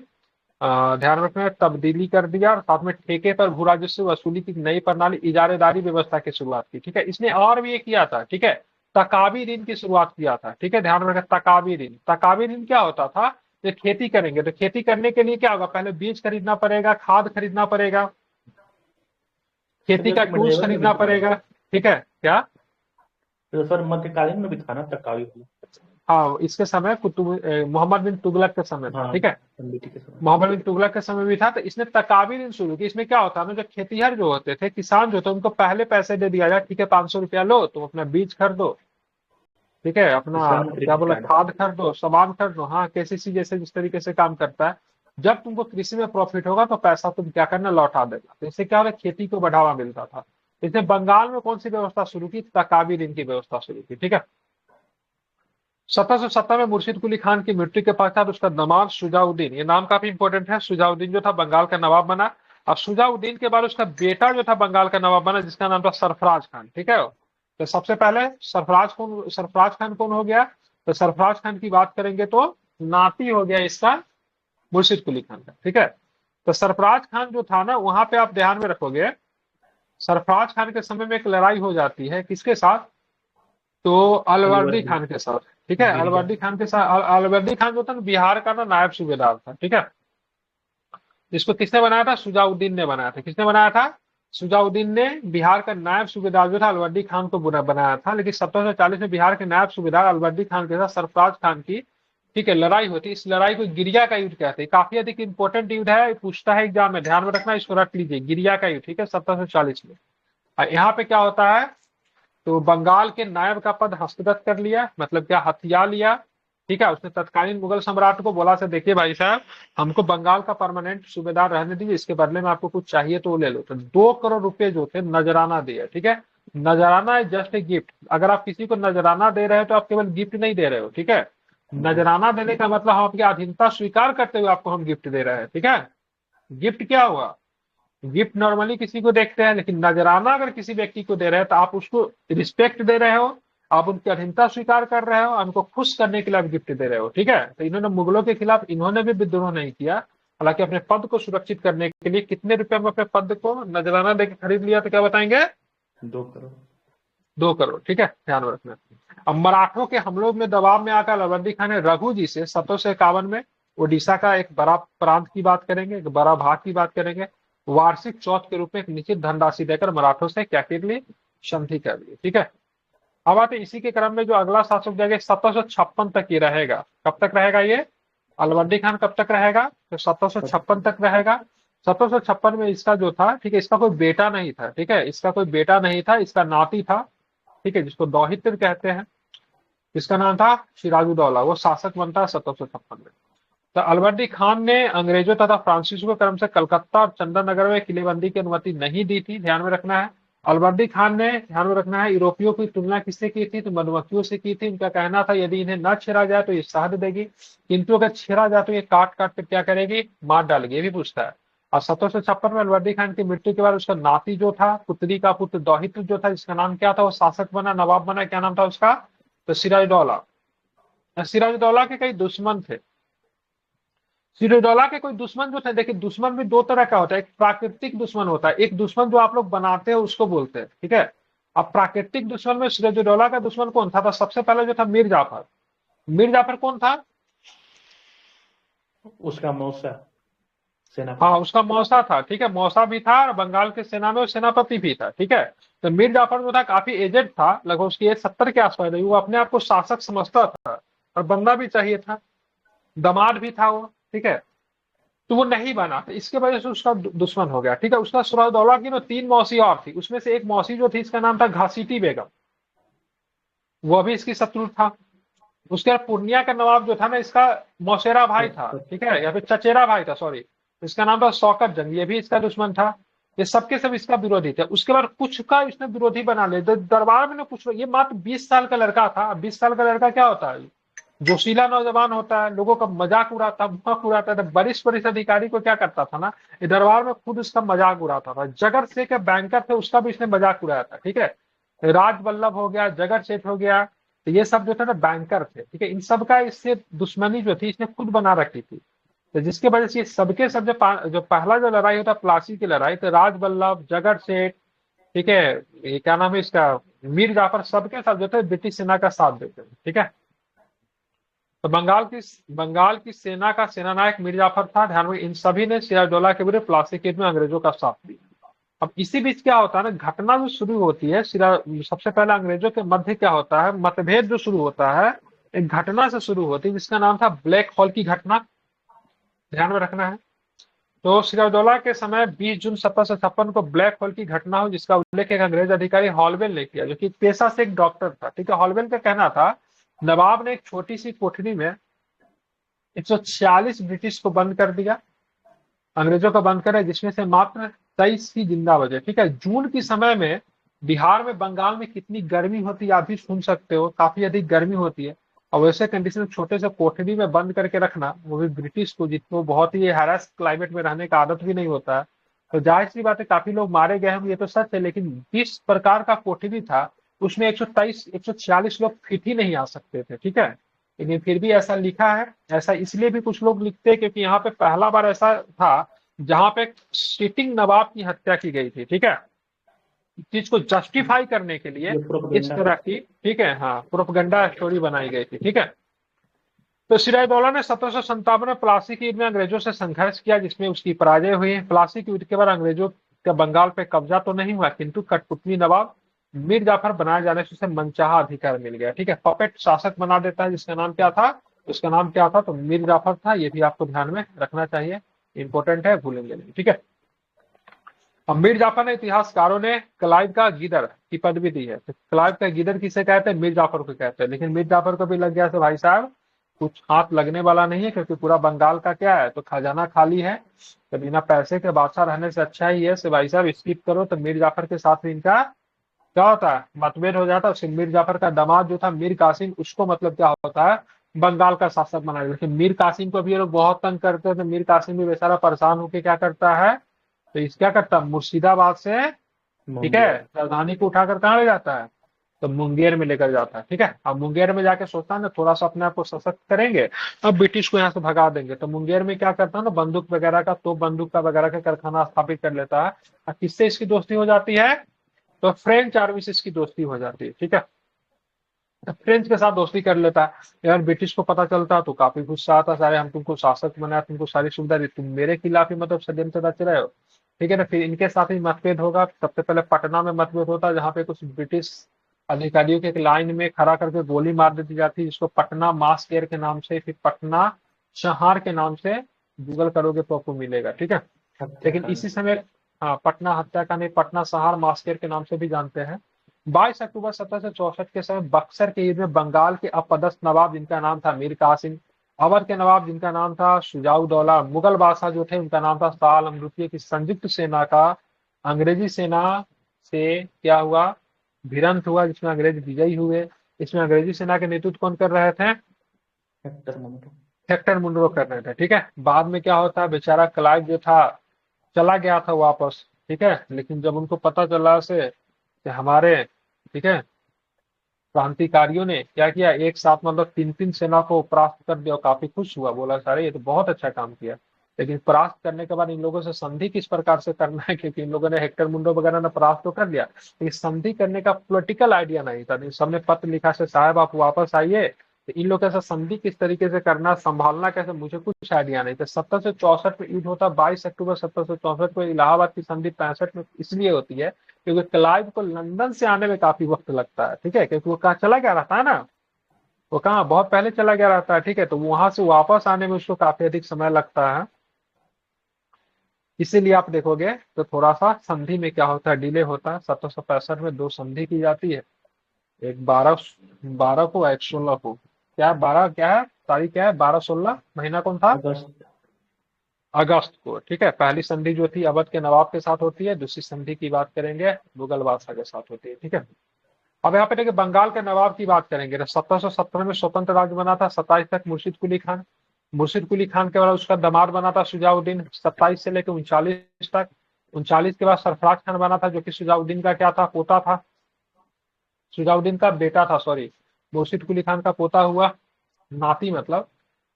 ध्यान रखना, तब्दीली कर दिया और साथ में ठेके पर भू राजस्व वसूली की नई प्रणाली, इजारेदारी व्यवस्था की शुरुआत की, ठीक है। इसने और भी ये किया था, ठीक है, तकावी ऋण की शुरुआत किया था, ठीक है। ध्यान रखना, तकावी ऋण। तकावी ऋण क्या होता था? ये खेती करेंगे तो खेती करने के लिए क्या होगा? पहले बीज खरीदना पड़ेगा, खाद खरीदना पड़ेगा, खेती का जैसे टूल्स मेडिएवल में भी खरीदना था। पड़ेगा, ठीक है। क्या? तो सर मध्यकालीन में भी था ना तकावी वाला। हाँ, इसके समय मोहम्मद बिन तुगलक के समय था, हाँ, ठीक है। पंडित के समय। मोहम्मद बिन तुगलक के समय भी था। तो इसने तकावी ऋण शुरू की। इसमें क्या होता है ना, जो खेतीहर जो होते थे, किसान जो थे, उनको पहले पैसे दे दिया जाए, ठीक है, 500 रुपया लो, तुम अपना बीज खरीदो, ठीक है, अपना किसान क्या क्रेडिट बोला, कार्ड। खाद खरीदो, सामान खरीदो। हाँ, केसीसी जैसे जिस तरीके से काम करता है, जब तुमको कृषि में प्रॉफिट होगा तो पैसा तुम क्या करना? लौटा देगा। तो इससे क्या होगा? खेती को बढ़ावा मिलता था। इसने बंगाल में कौन सी व्यवस्था शुरू की? तकावी ऋण की व्यवस्था शुरू की, ठीक है। 1770 में मुर्शिद कुली खान की मृत्यु के पश्चात उसका दामाद शुजाउद्दीन, ये नाम काफी इंपॉर्टेंट है, शुजाउद्दीन जो था बंगाल का नवाब बना। और शुजाउद्दीन के बाद उसका बेटा जो था बंगाल का नवाब बना, जिसका नाम था सरफराज खान, ठीक है। तो सबसे पहले सरफराज खान कौन हो गया? तो सरफराज खान की बात करेंगे तो नाती हो गया इसका मुर्शिद कुली खान का, ठीक है। तो सरफराज खान जो था ना, वहां पे आप ध्यान में रखोगे, सरफराज खान के समय में एक लड़ाई हो जाती है, किसके साथ? तो अलवर्दी अलवर्दी। खान के साथ, ठीक है। गिरिजा। अलवर्दी खान के साथ, अलवर्दी खान जो था ना, बिहार का ना नायब सूबेदार था, ठीक है। इसको किसने बनाया था? शुजाउद्दीन ने बनाया था। किसने बनाया था? शुजाउद्दीन ने बिहार का नायब सूबेदार जो था अलवर्दी खान को बनाया था। लेकिन 1740 में बिहार के नायब सूबेदार अलवर्दी खान के साथ सरफराज खान की, ठीक है, लड़ाई होती है। इस लड़ाई को गिरिया का युद्ध कहते हैं। काफी अधिक इंपॉर्टेंट युद्ध है, पूछता है एग्जाम में, ध्यान में रखना, इसको रख लीजिए, गिरिया का युद्ध, ठीक है, 1740 में। और यहाँ पे क्या होता है? तो बंगाल के नायब का पद हस्तगत कर लिया, मतलब क्या, हथिया लिया, ठीक है। उसने तत्कालीन मुगल सम्राट को बोला से, देखिए भाई साहब, हमको बंगाल का परमानेंट सूबेदार रहने दीजिए, इसके बदले में आपको कुछ चाहिए तो वो ले लो। तो 2 करोड़ रुपए जो थे नजराना दिया, ठीक है। नजराना है जस्ट ए गिफ्ट। अगर आप किसी को नजराना दे रहे हो तो आप केवल गिफ्ट नहीं दे रहे हो, ठीक है। नजराना देने का मतलब हम आपकी अधीनता स्वीकार करते हुए आपको हम गिफ्ट दे रहे हैं, ठीक है। गिफ्ट क्या हुआ? गिफ्ट नॉर्मली किसी को देखते हैं, लेकिन नजराना अगर किसी व्यक्ति को दे रहे हैं तो आप उसको रिस्पेक्ट दे रहे हो, आप उनकी अधीनता स्वीकार कर रहे हो, उनको खुश करने के लिए आप गिफ्ट दे रहे हो, ठीक है। तो इन्होंने मुगलों के खिलाफ इन्होंने भी विद्रोह नहीं किया, हालांकि अपने पद को सुरक्षित करने के लिए कितने रुपए में अपने पद को नजराना देकर खरीद लिया, तो क्या बताएंगे? 2 करोड़। 2 करोड़। ठीक है, ध्यान में रखना। अब मराठों के हमलों में दबाव में आकर अलाउद्दीन खान ने रघु जी से 1751 में उड़ीसा का एक बड़ा प्रांत की बात करेंगे, एक बड़ा भाग की बात करेंगे, वार्षिक चौथ के रूप में एक निश्चित धनराशि देकर मराठों से क्या कर ली? संधि कर ली। ठीक है, अब आते इसी के क्रम में जो अगला शासक जाएगा 1756 तक ये रहेगा। कब तक रहेगा ये? अलाउद्दीन खान कब तक रहेगा? तो 1756 तक रहेगा। 1756 में इसका जो था, ठीक है, इसका कोई बेटा नहीं था। ठीक है, इसका कोई बेटा नहीं था, इसका नाती था। ठीक है, जिसको दौहित्र कहते हैं। इसका नाम था सिराजुद्दौला। वो शासक बनता है 1756 में। तो अलाउद्दीन खान ने अंग्रेजों तथा फ्रांसीसियों के क्रम से कलकत्ता और चंदननगर में किलेबंदी की अनुमति नहीं दी थी, ध्यान में रखना है। अलाउद्दीन खान ने, ध्यान में रखना है, यूरोपियों की तुलना किससे की थी? तो मधुमक्खियों से की थी। उनका कहना था यदि इन्हें न छेड़ा जाए तो ये शहद देगी, किंतु अगर छेड़ा जाए तो ये काट काट कर क्या करेगी? मार डालेगी। ये भी पूछता है। और 1756 में अलाउद्दीन खान की मृत्यु के बाद उसका नाती जो था, पुत्री का पुत्र दौहित्र जो था, जिसका नाम क्या था, वो शासक बना, नवाब बना। क्या नाम था उसका? तो सिराजुद्दौला। सिराजुद्दौला के कई दुश्मन थे। सिराजुद्दौला के कोई दुश्मन जो थे, देखिए दुश्मन भी दो तरह का होता है। एक प्राकृतिक दुश्मन होता है, एक दुश्मन जो आप लोग बनाते हो उसको बोलते हैं। ठीक है, अब प्राकृतिक दुश्मन में सिराजुद्दौला का दुश्मन कौन था? तो सबसे पहले जो था मीर जाफर। मीर जाफर कौन था? उसका मौसा सेनापति। हाँ, उसका मौसा था। ठीक है, मौसा भी था और बंगाल के सेना में वो सेनापति भी था। ठीक है, तो मीर जाफर जो था काफी एजेड था, लगभग उसकी एज 70 के आसपास थी। वो अपने आप को शासक समझता था और बनना भी चाहिए था, दामाद भी था वो। ठीक है, तो वो नहीं बना, तो इसके वजह से उसका दुश्मन हो गया। ठीक है, उसका सिराजुद्दौला की 3 मौसी और थी, उसमें से एक मौसी जो थी इसका नाम था घासीटी बेगम, वो भी इसकी शत्रु था। उसके बाद पूर्णिया का नवाब जो था ना, इसका मौसेरा भाई था। ठीक है, या फिर चचेरा भाई था, सॉरी, इसका नाम था शौकत जंग, ये भी इसका दुश्मन था। ये सबके सब इसका विरोधी थे। उसके बाद कुछ का इसने विरोधी बना लिया। तो दरबार में ना कुछ, ये मात्र 20 साल का लड़का था। 20 साल का लड़का क्या होता है? जोशीला नौजवान होता है, लोगों का मजाक उड़ाता, मजाक उड़ाता था। वरिष्ठ वरिष्ठ अधिकारी को क्या करता था ना, ये दरबार में खुद उसका मजाक उड़ाता था। जगर से के बैंकर थे, उसका भी इसने मजाक उड़ाया था। ठीक है, राज वल्लभ हो गया, जगर सेठ हो गया, तो ये सब जो था ना बैंकर थे। ठीक है, इन सब का इससे दुश्मनी जो थी इसने खुद बना रखी थी। तो जिसके वजह से ये सबके सब जो पहला जो लड़ाई होता प्लासी की लड़ाई, तो राज वल्लभ, जगर सेठ, ठीक है, ये क्या नाम है इसका, मीर जाफर, सबके सब जो थे ब्रिटिश सेना का साथ देते थे। ठीक है, तो बंगाल की सेना का सेनानायक मीर जाफर था। ध्यान में, इन सभी ने सिराजुद्दौला के विरुद्ध प्लासी युद्ध में अंग्रेजों का साथ दिया। अब इसी बीच क्या होता है ना, घटना जो शुरू होती है, सबसे पहले अंग्रेजों के मध्य क्या होता है, मतभेद जो शुरू होता है एक घटना से शुरू होती है जिसका नाम था ब्लैक हॉल की घटना। ध्यान में रखना है। तो सिराजुद्दौला के समय 20 जून 1756 को ब्लैक होल की घटना हुई, जिसका उल्लेख एक अंग्रेज अधिकारी हॉलवेल ने किया, जो कि पेशा से एक डॉक्टर था। ठीक है, हॉलवेल का कहना था नवाब ने एक छोटी सी कोठरी में 146 ब्रिटिश को बंद कर दिया, अंग्रेजों को बंद करे, जिसमें से मात्र 23 ही जिंदा बचे। ठीक है, जून के समय में बिहार में, बंगाल में कितनी गर्मी होती है आप भी सुन सकते हो, काफी अधिक गर्मी होती है। और वैसे कंडीशन में छोटे से कोठरी में बंद करके रखना, वो भी ब्रिटिश को, जिसको बहुत ही हैरेस क्लाइमेट में रहने का आदत भी नहीं होता है, तो जाहिर सी बात है काफी लोग मारे गए हम, ये तो सच है। लेकिन जिस प्रकार का कोठरी था उसमें 123 146 लोग फिट ही नहीं आ सकते थे। ठीक है, लेकिन फिर भी ऐसा लिखा है। ऐसा इसलिए भी कुछ लोग लिखते हैं क्योंकि यहाँ पे पहला बार ऐसा था जहां पे सिटिंग नवाब की हत्या की गई थी। ठीक है, इस चीज को जस्टिफाई करने के लिए ये इस प्रोपेगेंडा। तरह की, ठीक है, हाँ, प्रोपेगेंडा स्टोरी बनाई गई थी। ठीक है, तो सिराजुद्दौला ने 1757 में प्लासी की युद्ध में अंग्रेजों से संघर्ष किया, जिसमें उसकी पराजय हुई। प्लासी की युद्ध के बाद अंग्रेजों का बंगाल पे कब्जा तो नहीं हुआ, किंतु कठपुतली नवाब मीर जाफर बनाए जाने से उसे मनचाहा अधिकार मिल गया। ठीक है, पपेट शासक बना देता है, जिसका नाम क्या था, उसका नाम क्या था, तो मीर जाफर था। ये भी आपको ध्यान में रखना चाहिए, इंपॉर्टेंट है, भूलेंगे नहीं। ठीक है, अब मीर जाफर ने, इतिहासकारों ने क्लाइव का गिदड़ की पदवी दी है। तो क्लाइव का गिदड़ किसे कहते हैं? मीर जाफर को कहते हैं। लेकिन मीर जाफर को भी लग गया तो भाई साहब कुछ हाथ लगने वाला नहीं है, क्योंकि पूरा बंगाल का क्या है, तो खजाना खाली है, तो बिना पैसे के बादशाह रहने से अच्छा ही है, तो भाई साहब स्किप करो। तो मीर जाफर के साथ इनका क्या होता है, मतभेद हो जाता है। उसके मीर जाफर का दामाद जो था मीर कासिम, उसको मतलब क्या होता है, बंगाल का शासक बना दिया। लेकिन मीर कासिम को भी ये लोग बहुत तंग करते हैं, तो मीर कासिम भी बेचारा परेशान होकर क्या करता है, तो इस क्या करता है, मुर्शिदाबाद से, ठीक है, मोहम्मदिया। राजधानी को उठाकर कहाँ ले जाता है, तो मुंगेर में लेकर जाता है। ठीक है, अब मुंगेर में जाके सोचता है ना थोड़ा सा अपने आप को सशक्त करेंगे, अब ब्रिटिश को यहाँ से भगा देंगे। तो मुंगेर में क्या करता है ना, बंदूक वगैरह का, तो बंदूक का वगैरह का कारखाना स्थापित कर लेता है। और किससे इसकी दोस्ती हो जाती है, तो फ्रेंच आर्मी से इसकी दोस्ती हो जाती है। ठीक है, तो फ्रेंच के साथ दोस्ती कर लेता है। यार ब्रिटिश को पता चलता तो काफी गुस्सा आता, सारे हम तुमको शासक बनाया, तुमको सारी सुविधा दी, तुम मेरे खिलाफ ही मतलब षड्यंत्र रच रहे हो। ठीक है ना, फिर इनके साथ ही मतभेद होगा। सबसे पहले पटना में मतभेद होता है, जहाँ पे कुछ ब्रिटिश अधिकारियों के एक लाइन में खड़ा करके गोली मार दी जाती है, जिसको पटना मास केयर के नाम से, फिर पटना शहार के नाम से गूगल करोगे तो आपको मिलेगा। ठीक है, लेकिन हत्याकांड। इसी समय, हाँ, पटना हत्याकांड नहीं, पटना सहार मास्केर के नाम से भी जानते हैं। 22 अक्टूबर 1764 के समय बक्सर के युद्ध में बंगाल के अपदस्थ नवाब जिनका नाम था मीर कासिम, अवध के नवाब जिनका नाम था शुजाउद्दौला, मुगल बादशाह जो थे उनका नाम था शाह आलम द्वितीय की संयुक्त सेना का अंग्रेजी सेना से क्या हुआ, भिड़ंत हुआ, जिसमें अंग्रेज विजयी हुए। इसमें अंग्रेजी सेना के नेतृत्व कौन कर रहे थे, हेक्टर मंटो। हेक्टर मुनरो कर रहे थे। ठीक है, बाद में क्या होता है, बेचारा क्लाइव जो था चला गया था वापस। ठीक है, लेकिन जब उनको पता चला से कि हमारे, ठीक है, क्रांतिकारियों ने क्या किया, एक साथ मतलब तीन तीन सेना को परास्त कर दिया, और काफी खुश हुआ, बोला सारे ये तो बहुत अच्छा काम किया। लेकिन परास्त करने के बाद इन लोगों से संधि किस प्रकार से करना है, क्योंकि इन लोगों ने हेक्टर मुंडो वगैरह ने परास्त तो कर दिया, लेकिन संधि करने का पॉलिटिकल आइडिया नहीं था। तो सबने पत्र लिखा से साहब आप वापस आइए, तो इन लोग कैसे संधि किस तरीके से करना, संभालना कैसे, मुझे कुछ आइडिया नहीं था। 1764 में युद्ध होता, 22 अक्टूबर 1764 को। इलाहाबाद की संधि 65 में इसलिए होती है क्योंकि क्लाइव को लंदन से आने में काफी वक्त लगता है। ठीक है, क्योंकि वो कहाँ चला गया रहता है ना, वो कहाँ बहुत पहले चला गया रहता है। ठीक है, तो वहां से वापस आने में उसको काफी अधिक समय लगता है। इसीलिए आप देखोगे तो थोड़ा सा संधि में क्या होता है, डिले होता है। 1765 में दो संधि की जाती है, एक 12 को, एक 16 को। क्या 12 क्या है, तारीख क्या है, 12 16, महीना कौन था, अगस्त। अगस्त को। ठीक है, पहली संधि जो थी अवध के नवाब के साथ होती है, दूसरी संधि की बात करेंगे मुगल बादशाह के साथ होती है। ठीक है, अब यहाँ पे देखिए बंगाल के नवाब की बात करेंगे तो 1717 में स्वतंत्र राज्य बना था। 27 तक मुर्शिद कुली खान, मुर्शिद कुली खान के बाद उसका दामाद बना था शुजाउद्दीन, 27 से लेकर 39 तक। 39 के बाद सरफराज खान बना था, जो कि शुजाउद्दीन का क्या था, पोता था, शुजाउद्दीन का बेटा था, सॉरी, मुर्शिद कुली खान का पोता हुआ, नाती मतलब।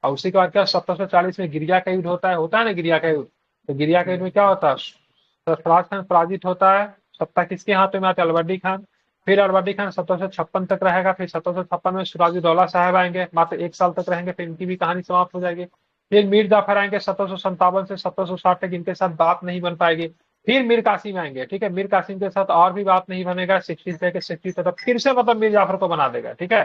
और उसी के बाद क्या, 1740 में गिरिया का युद्ध होता है ना, गिरिया का युद्ध। तो गिरिया के युद्ध में क्या होता है, सरफराज खान पराजित होता है, सत्ता किसके हाथों में आती है, अलवर्दी खान। फिर अलवर्दी खान 1756 तक रहेगा, फिर 1756 में सिराजुद्दौला साहब आएंगे, मात्र 1 साल तक रहेंगे, फिर इनकी भी कहानी समाप्त हो जाएगी। फिर मीर जाफर आएंगे 1757 से 1760 तक, इनके साथ बात नहीं बन पाएगी। फिर मीर कासिम आएंगे। ठीक है, मीर कासिम के साथ और भी बात नहीं बनेगा, 60 से लेकर 60 तक फिर से मतलब मीर जाफर को बना देगा। ठीक है,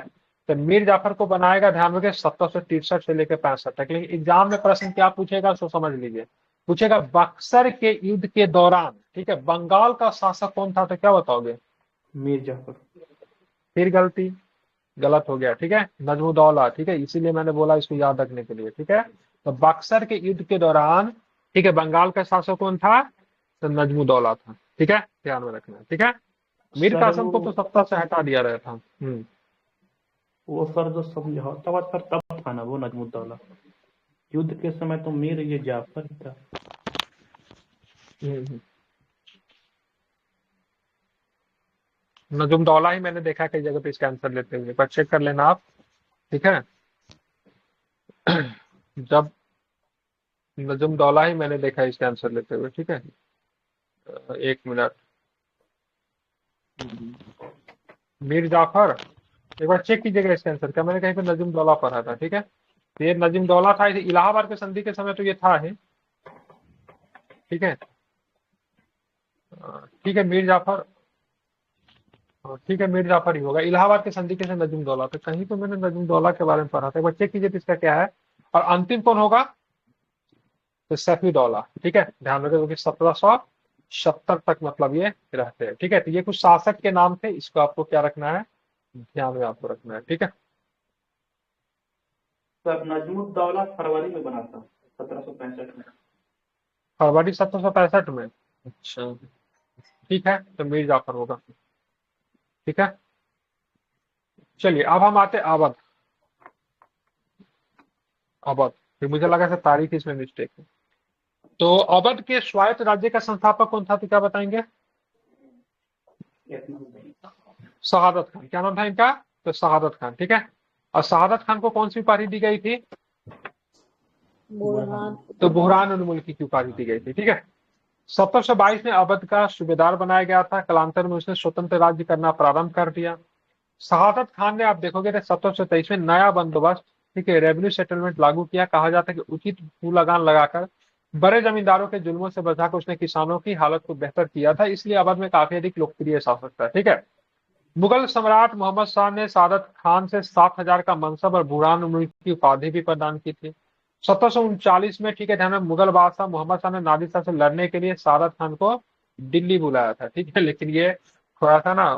तो मीर जाफर को बनाएगा, ध्यान रखिए, 1763 से लेकर 65 तक। लेकिन एग्जाम में प्रश्न क्या पूछेगा सो समझ लीजिए, पूछेगा बक्सर के युद्ध के दौरान, ठीक है, बंगाल का शासक कौन था, तो क्या बताओगे, मीर जाफर। फिर गलती, गलत हो गया। ठीक है, नजमुद्दौला। ठीक है, इसीलिए मैंने बोला इसको याद रखने के लिए। ठीक है, तो बक्सर के युद्ध के दौरान, ठीक है, बंगाल का शासक कौन था, तो नजमुद्दौला था। ठीक है, ध्यान में रखना। ठीक है, मीर सर कासिम वो को तो सत्ता से हटा दिया गया था। वो सर जो समझौता हुआ सर तब था ना वो नजमुद्दौला, युद्ध के समय तो मीर ये जाफर ही था। हम्म। नजमुद्दौला ही मैंने देखा कई जगह पे इसका आंसर लेते हुए, पर चेक कर लेना आप। ठीक है, जब नजमुद्दौला ही मैंने देखा इसका आंसर लेते हुए। ठीक है, 1 मिनट। मीर जाफर, एक बार चेक कीजिएगा इसका आंसर, क्या मैंने कहीं पे नजमुद्दौला पढ़ा था। ठीक है, तो ये नजमुद्दौला था, इसे इलाहाबाद के संधि के समय तो ये था ही। ठीक है, ठीक है, मीर जाफर, ठीक है, मीर जाफर ही होगा। इलाहाबाद के संधि के समय नजमुद्दौला, तो कहीं तो मैंने नजमुद्दौला के बारे में पढ़ा था, एक बार चेक कीजिए तो इसका क्या है। और अंतिम कौन होगा, तो सैफुद्दौला। ठीक है, ध्यान रखिए, क्योंकि 1770 तक मतलब ये रहते हैं। ठीक है, तो ये कुछ शासक के नाम थे, इसको आपको क्या रखना है, ध्यान में आपको रखना है। ठीक है, सर नजमुद्दौला फरवरी में बना था 1765 में। फरवरी 1765 में, अच्छा, ठीक है, तो मीर जाफर होगा। ठीक है, चलिए अब हम आते अवध। अवध, फिर मुझे लगा था तारीख इसमें मिस्टेक है। तो अवध के स्वायत्त राज्य का संस्थापक कौन था, तो क्या बताएंगे, शहादत खान, क्या नाम था इनका? तो शहादत खान, ठीक है। और शहादत खान को कौन सी उपाधि दी गई थी? बुरहान। तो बुरहान उल मुल्क की उपाधि दी गई थी, ठीक है। 1722 में अवध का सूबेदार बनाया गया था। कालांतर में उसने स्वतंत्र राज्य करना प्रारंभ कर दिया। शहादत खान ने, आप देखोगे तो 1723 में नया बंदोबस्त, ठीक है, रेवेन्यू सेटलमेंट लागू किया। कहा जाता है कि उचित भू लगान लगाकर बड़े जमींदारों के जुल्मों से बचाकर उसने किसानों की हालत को बेहतर किया था, इसलिए अवध में काफी अधिक लोकप्रिय शासक था, ठीक है। मुगल सम्राट मोहम्मद शाह ने सादत खान से 7,000 का मनसब और बुरहान मुल्क की उपाधि भी प्रदान की थी। 1739 में, ठीक है, ध्यान में, मुगल बादशाह मोहम्मद शाह ने नादिर शाह से लड़ने के लिए सादत खान को दिल्ली बुलाया था, ठीक है। लेकिन ये थोड़ा सा ना,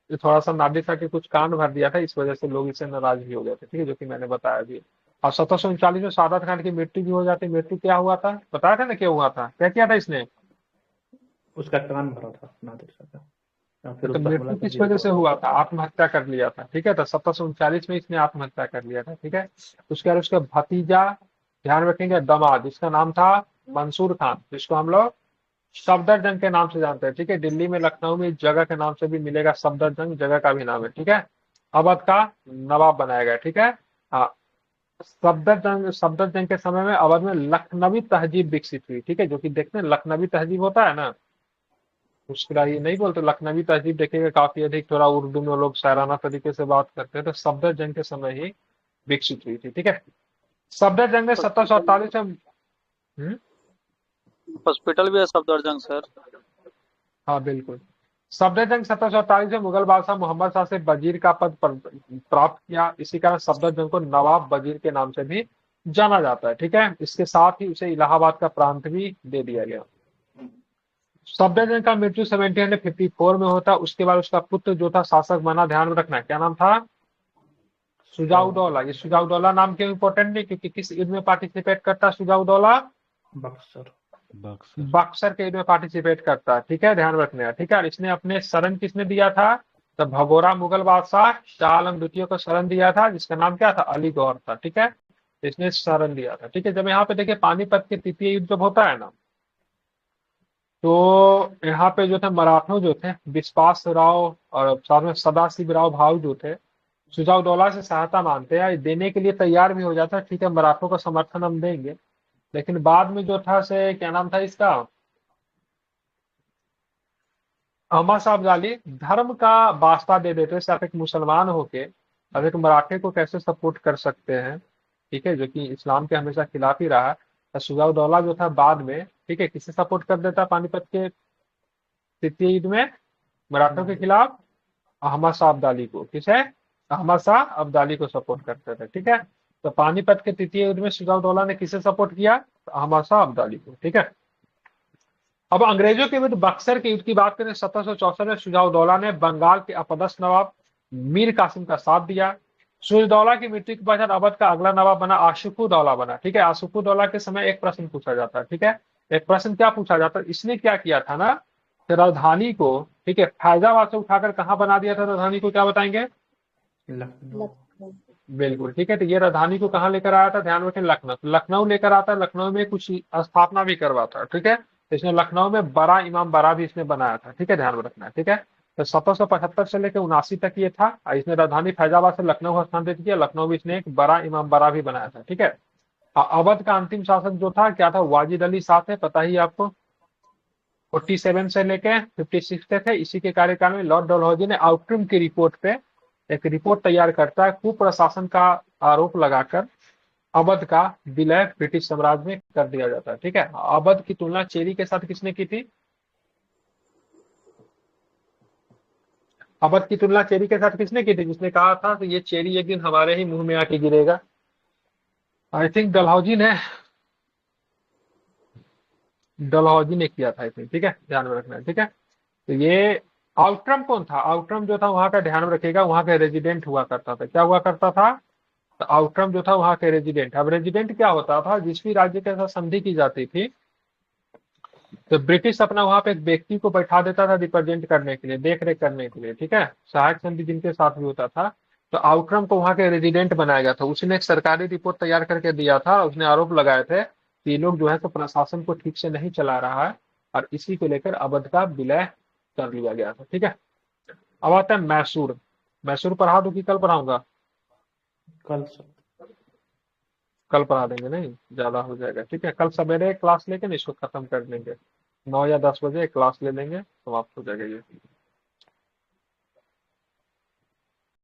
ये थोड़ा सा नादिर शाह के कुछ कांड भर दिया था, इस वजह से लोग इससे नाराज भी हो गए थे, ठीक है, जो कि मैंने बताया भी। और 1739 में सादत खान की मृत्यु भी हो जाती। मृत्यु क्या हुआ था, बताया था ना क्या हुआ था, क्या किया था इसने? उसका कान भरा था नादिर शाह का, या फिर तो उस पर हमला मृत्यु कर किस दिया वजह था। से हुआ था? आत्महत्या कर लिया था, ठीक है। तो 1739 में इसने आत्महत्या कर लिया था, ठीक है। उसके बाद उसका भतीजा, ध्यान रखेंगे, दामाद, जिसका नाम था मंसूर खान, जिसको हम लोग सफदरजंग के नाम से जानते हैं, ठीक है। दिल्ली में, लखनऊ में इस जगह के नाम से भी मिलेगा, सफदरजंग जगह का भी नाम है, ठीक है। अवध का नवाब बनाया गया, ठीक है। हाँ, सफदरजंग के समय में अवध में लखनवी तहजीब विकसित हुई, ठीक है, जो कि देखते हैं लखनवी तहजीब होता है ना, उसका ये नहीं बोलते लखनवी तहजीब, देखेगा काफी अधिक थोड़ा उर्दू में लोग शायराना तरीके से बात करते हैं, तो सफदरजंग के समय ही विकसित हुई थी, ठीक है। सफदरजंग ने सत्रह सौ हॉस्पिटल अड़तालीस में हॉस्पिटल भी है सफदरजंग सर। हाँ बिल्कुल। सफदरजंग 1748 में मुगल बादशाह मोहम्मद शाह से वजीर का पद प्राप्त किया। इसी कारण सफदरजंग को नवाब वजीर के नाम से भी जाना जाता है, ठीक है। इसके साथ ही उसे इलाहाबाद का प्रांत भी दे दिया गया। सफदरजंग का मृत्यु 1754 में होता। उसके बाद उसका पुत्र जो था शासक बना, ध्यान में रखना, क्या नाम था? सुजाउदौला। ये सुजाउदौला नाम क्यों इंपॉर्टेंट है? क्योंकि किस युद्ध में पार्टिसिपेट करता है सुजाउदौला? बक्सर। बक्सर के युद्ध में पार्टिसिपेट करता है, ठीक है, ध्यान रखना है, ठीक है। और इसने अपने शरण किसने दिया था? तो भगोरा मुगल बादशाह शाह आलम द्वितीय को शरण दिया था, जिसका नाम क्या था? अली गौहर था, ठीक है। इसने शरण दिया था, ठीक है। जब यहाँ पे देखिए पानीपत के तृतीय युद्ध जब होता है ना, तो यहाँ पे जो थे मराठों जो थे, विश्वास राव और साथ में सदाशिव राव भाव जो थे, सुजाउदौला से सहायता मांगते हैं, देने के लिए तैयार भी हो जाता है, ठीक है, मराठों का समर्थन हम देंगे। लेकिन बाद में जो था से, क्या नाम था इसका, अहमद शाह अब्दाली धर्म का वास्ता दे देते हैं, आप एक मुसलमान होके अब एक मराठे को कैसे सपोर्ट कर सकते हैं, ठीक है, जो कि इस्लाम के हमेशा खिलाफ ही रहा। तो सुजाउदौला जो था बाद में, ठीक है, किसे सपोर्ट कर देता पानीपत के तृतीय युद्ध में मराठों के खिलाफ? अहमद शाह अब्दाली को। किसे? अहमद शाह अब्दाली को सपोर्ट करते थे, ठीक है। तो पानीपत के तृतीय युद्ध में सुजाउदौला ने किसे सपोर्ट किया? तो अहमद शाह अब्दाली को, ठीक है। अब अंग्रेजों के विरुद्ध बक्सर के युद्ध की बात करें, 1764 में सुजाउदौला ने बंगाल के अपदस्थ नवाब मीर कासिम का साथ दिया। सुजाउदौला की मृत्यु के पश्चात अवध का अगला नवाब बना आशिकुद्दौला बना, ठीक है। आशिकुद्दौला के समय एक प्रश्न पूछा जाता है, ठीक है। एक प्रश्न क्या पूछा जाता है? इसने क्या किया था ना, कि राजधानी को, ठीक है, फैजाबाद से उठाकर कहाँ बना दिया था? राजधानी को क्या बताएंगे? लखनऊ। बिल्कुल, ठीक है। तो ये राजधानी को कहाँ लेकर आया था? ध्यान रखें, लखनऊ। लखनऊ लेकर आता है, लखनऊ में कुछ स्थापना भी करवाता है, ठीक है। तो इसने लखनऊ में बड़ा इमाम बाड़ा भी इसने बनाया था, ठीक है, ध्यान में रखना है, ठीक है। तो 1775 से लेकर 79 तक ये था। और इसने राजधानी फैजाबाद से लखनऊ को स्थानांतरित किया। लखनऊ में इसने एक बड़ा इमाम बाड़ा भी बनाया था, ठीक है। अवध का अंतिम शासक जो था क्या था? वाजिद अली शाह थे, पता ही आपको। 47 से लेके 56 तक थे। इसी के कार्यकाल में लॉर्ड डलहौजी ने आउटरम की रिपोर्ट पे एक रिपोर्ट तैयार करता है, कुप्रशासन का आरोप लगाकर अवध का विलय ब्रिटिश साम्राज्य में कर दिया जाता है, ठीक है। अवध की तुलना चेरी के साथ किसने की थी? अवध की तुलना चेरी के साथ किसने की थी? जिसने कहा था कि ये चेरी एक दिन हमारे ही मुंह में आके गिरेगा। आई थिंक डलहौजी ने किया था, आई थिंक, ठीक है, ध्यान में रखना है, ठीक है। तो ये आउटरम कौन था? आउटरम जो था वहां का, ध्यान में रखिएगा, वहां का रेजिडेंट हुआ करता था। क्या हुआ करता था? तो आउटरम जो था वहां के रेजिडेंट। अब रेजिडेंट क्या होता था? जिस भी राज्य के साथ संधि की जाती थी, तो ब्रिटिश अपना वहां पे एक व्यक्ति को बैठा देता था रिप्रेजेंट करने के लिए, देख रेख करने के लिए, ठीक है, सहायक संधि जिनके साथ भी होता था। तो आउटरम को वहां के रेजिडेंट बनाया गया था। उसने एक सरकारी रिपोर्ट तैयार करके दिया था। उसने आरोप लगाए थे कि ये लोग जो है तो प्रशासन को ठीक से नहीं चला रहा है, और इसी को लेकर अवध का विलय कर लिया गया था, ठीक है। अब आता है मैसूर। मैसूर पढ़ा दूं कि कल पढ़ाऊंगा? कल सर। कल पढ़ा देंगे, नहीं ज्यादा हो जाएगा। ठीक है, कल सवेरे क्लास लेके ना इसको खत्म कर देंगे। 9 या 10 बजे क्लास ले लेंगे, समाप्त हो जाएगा ये।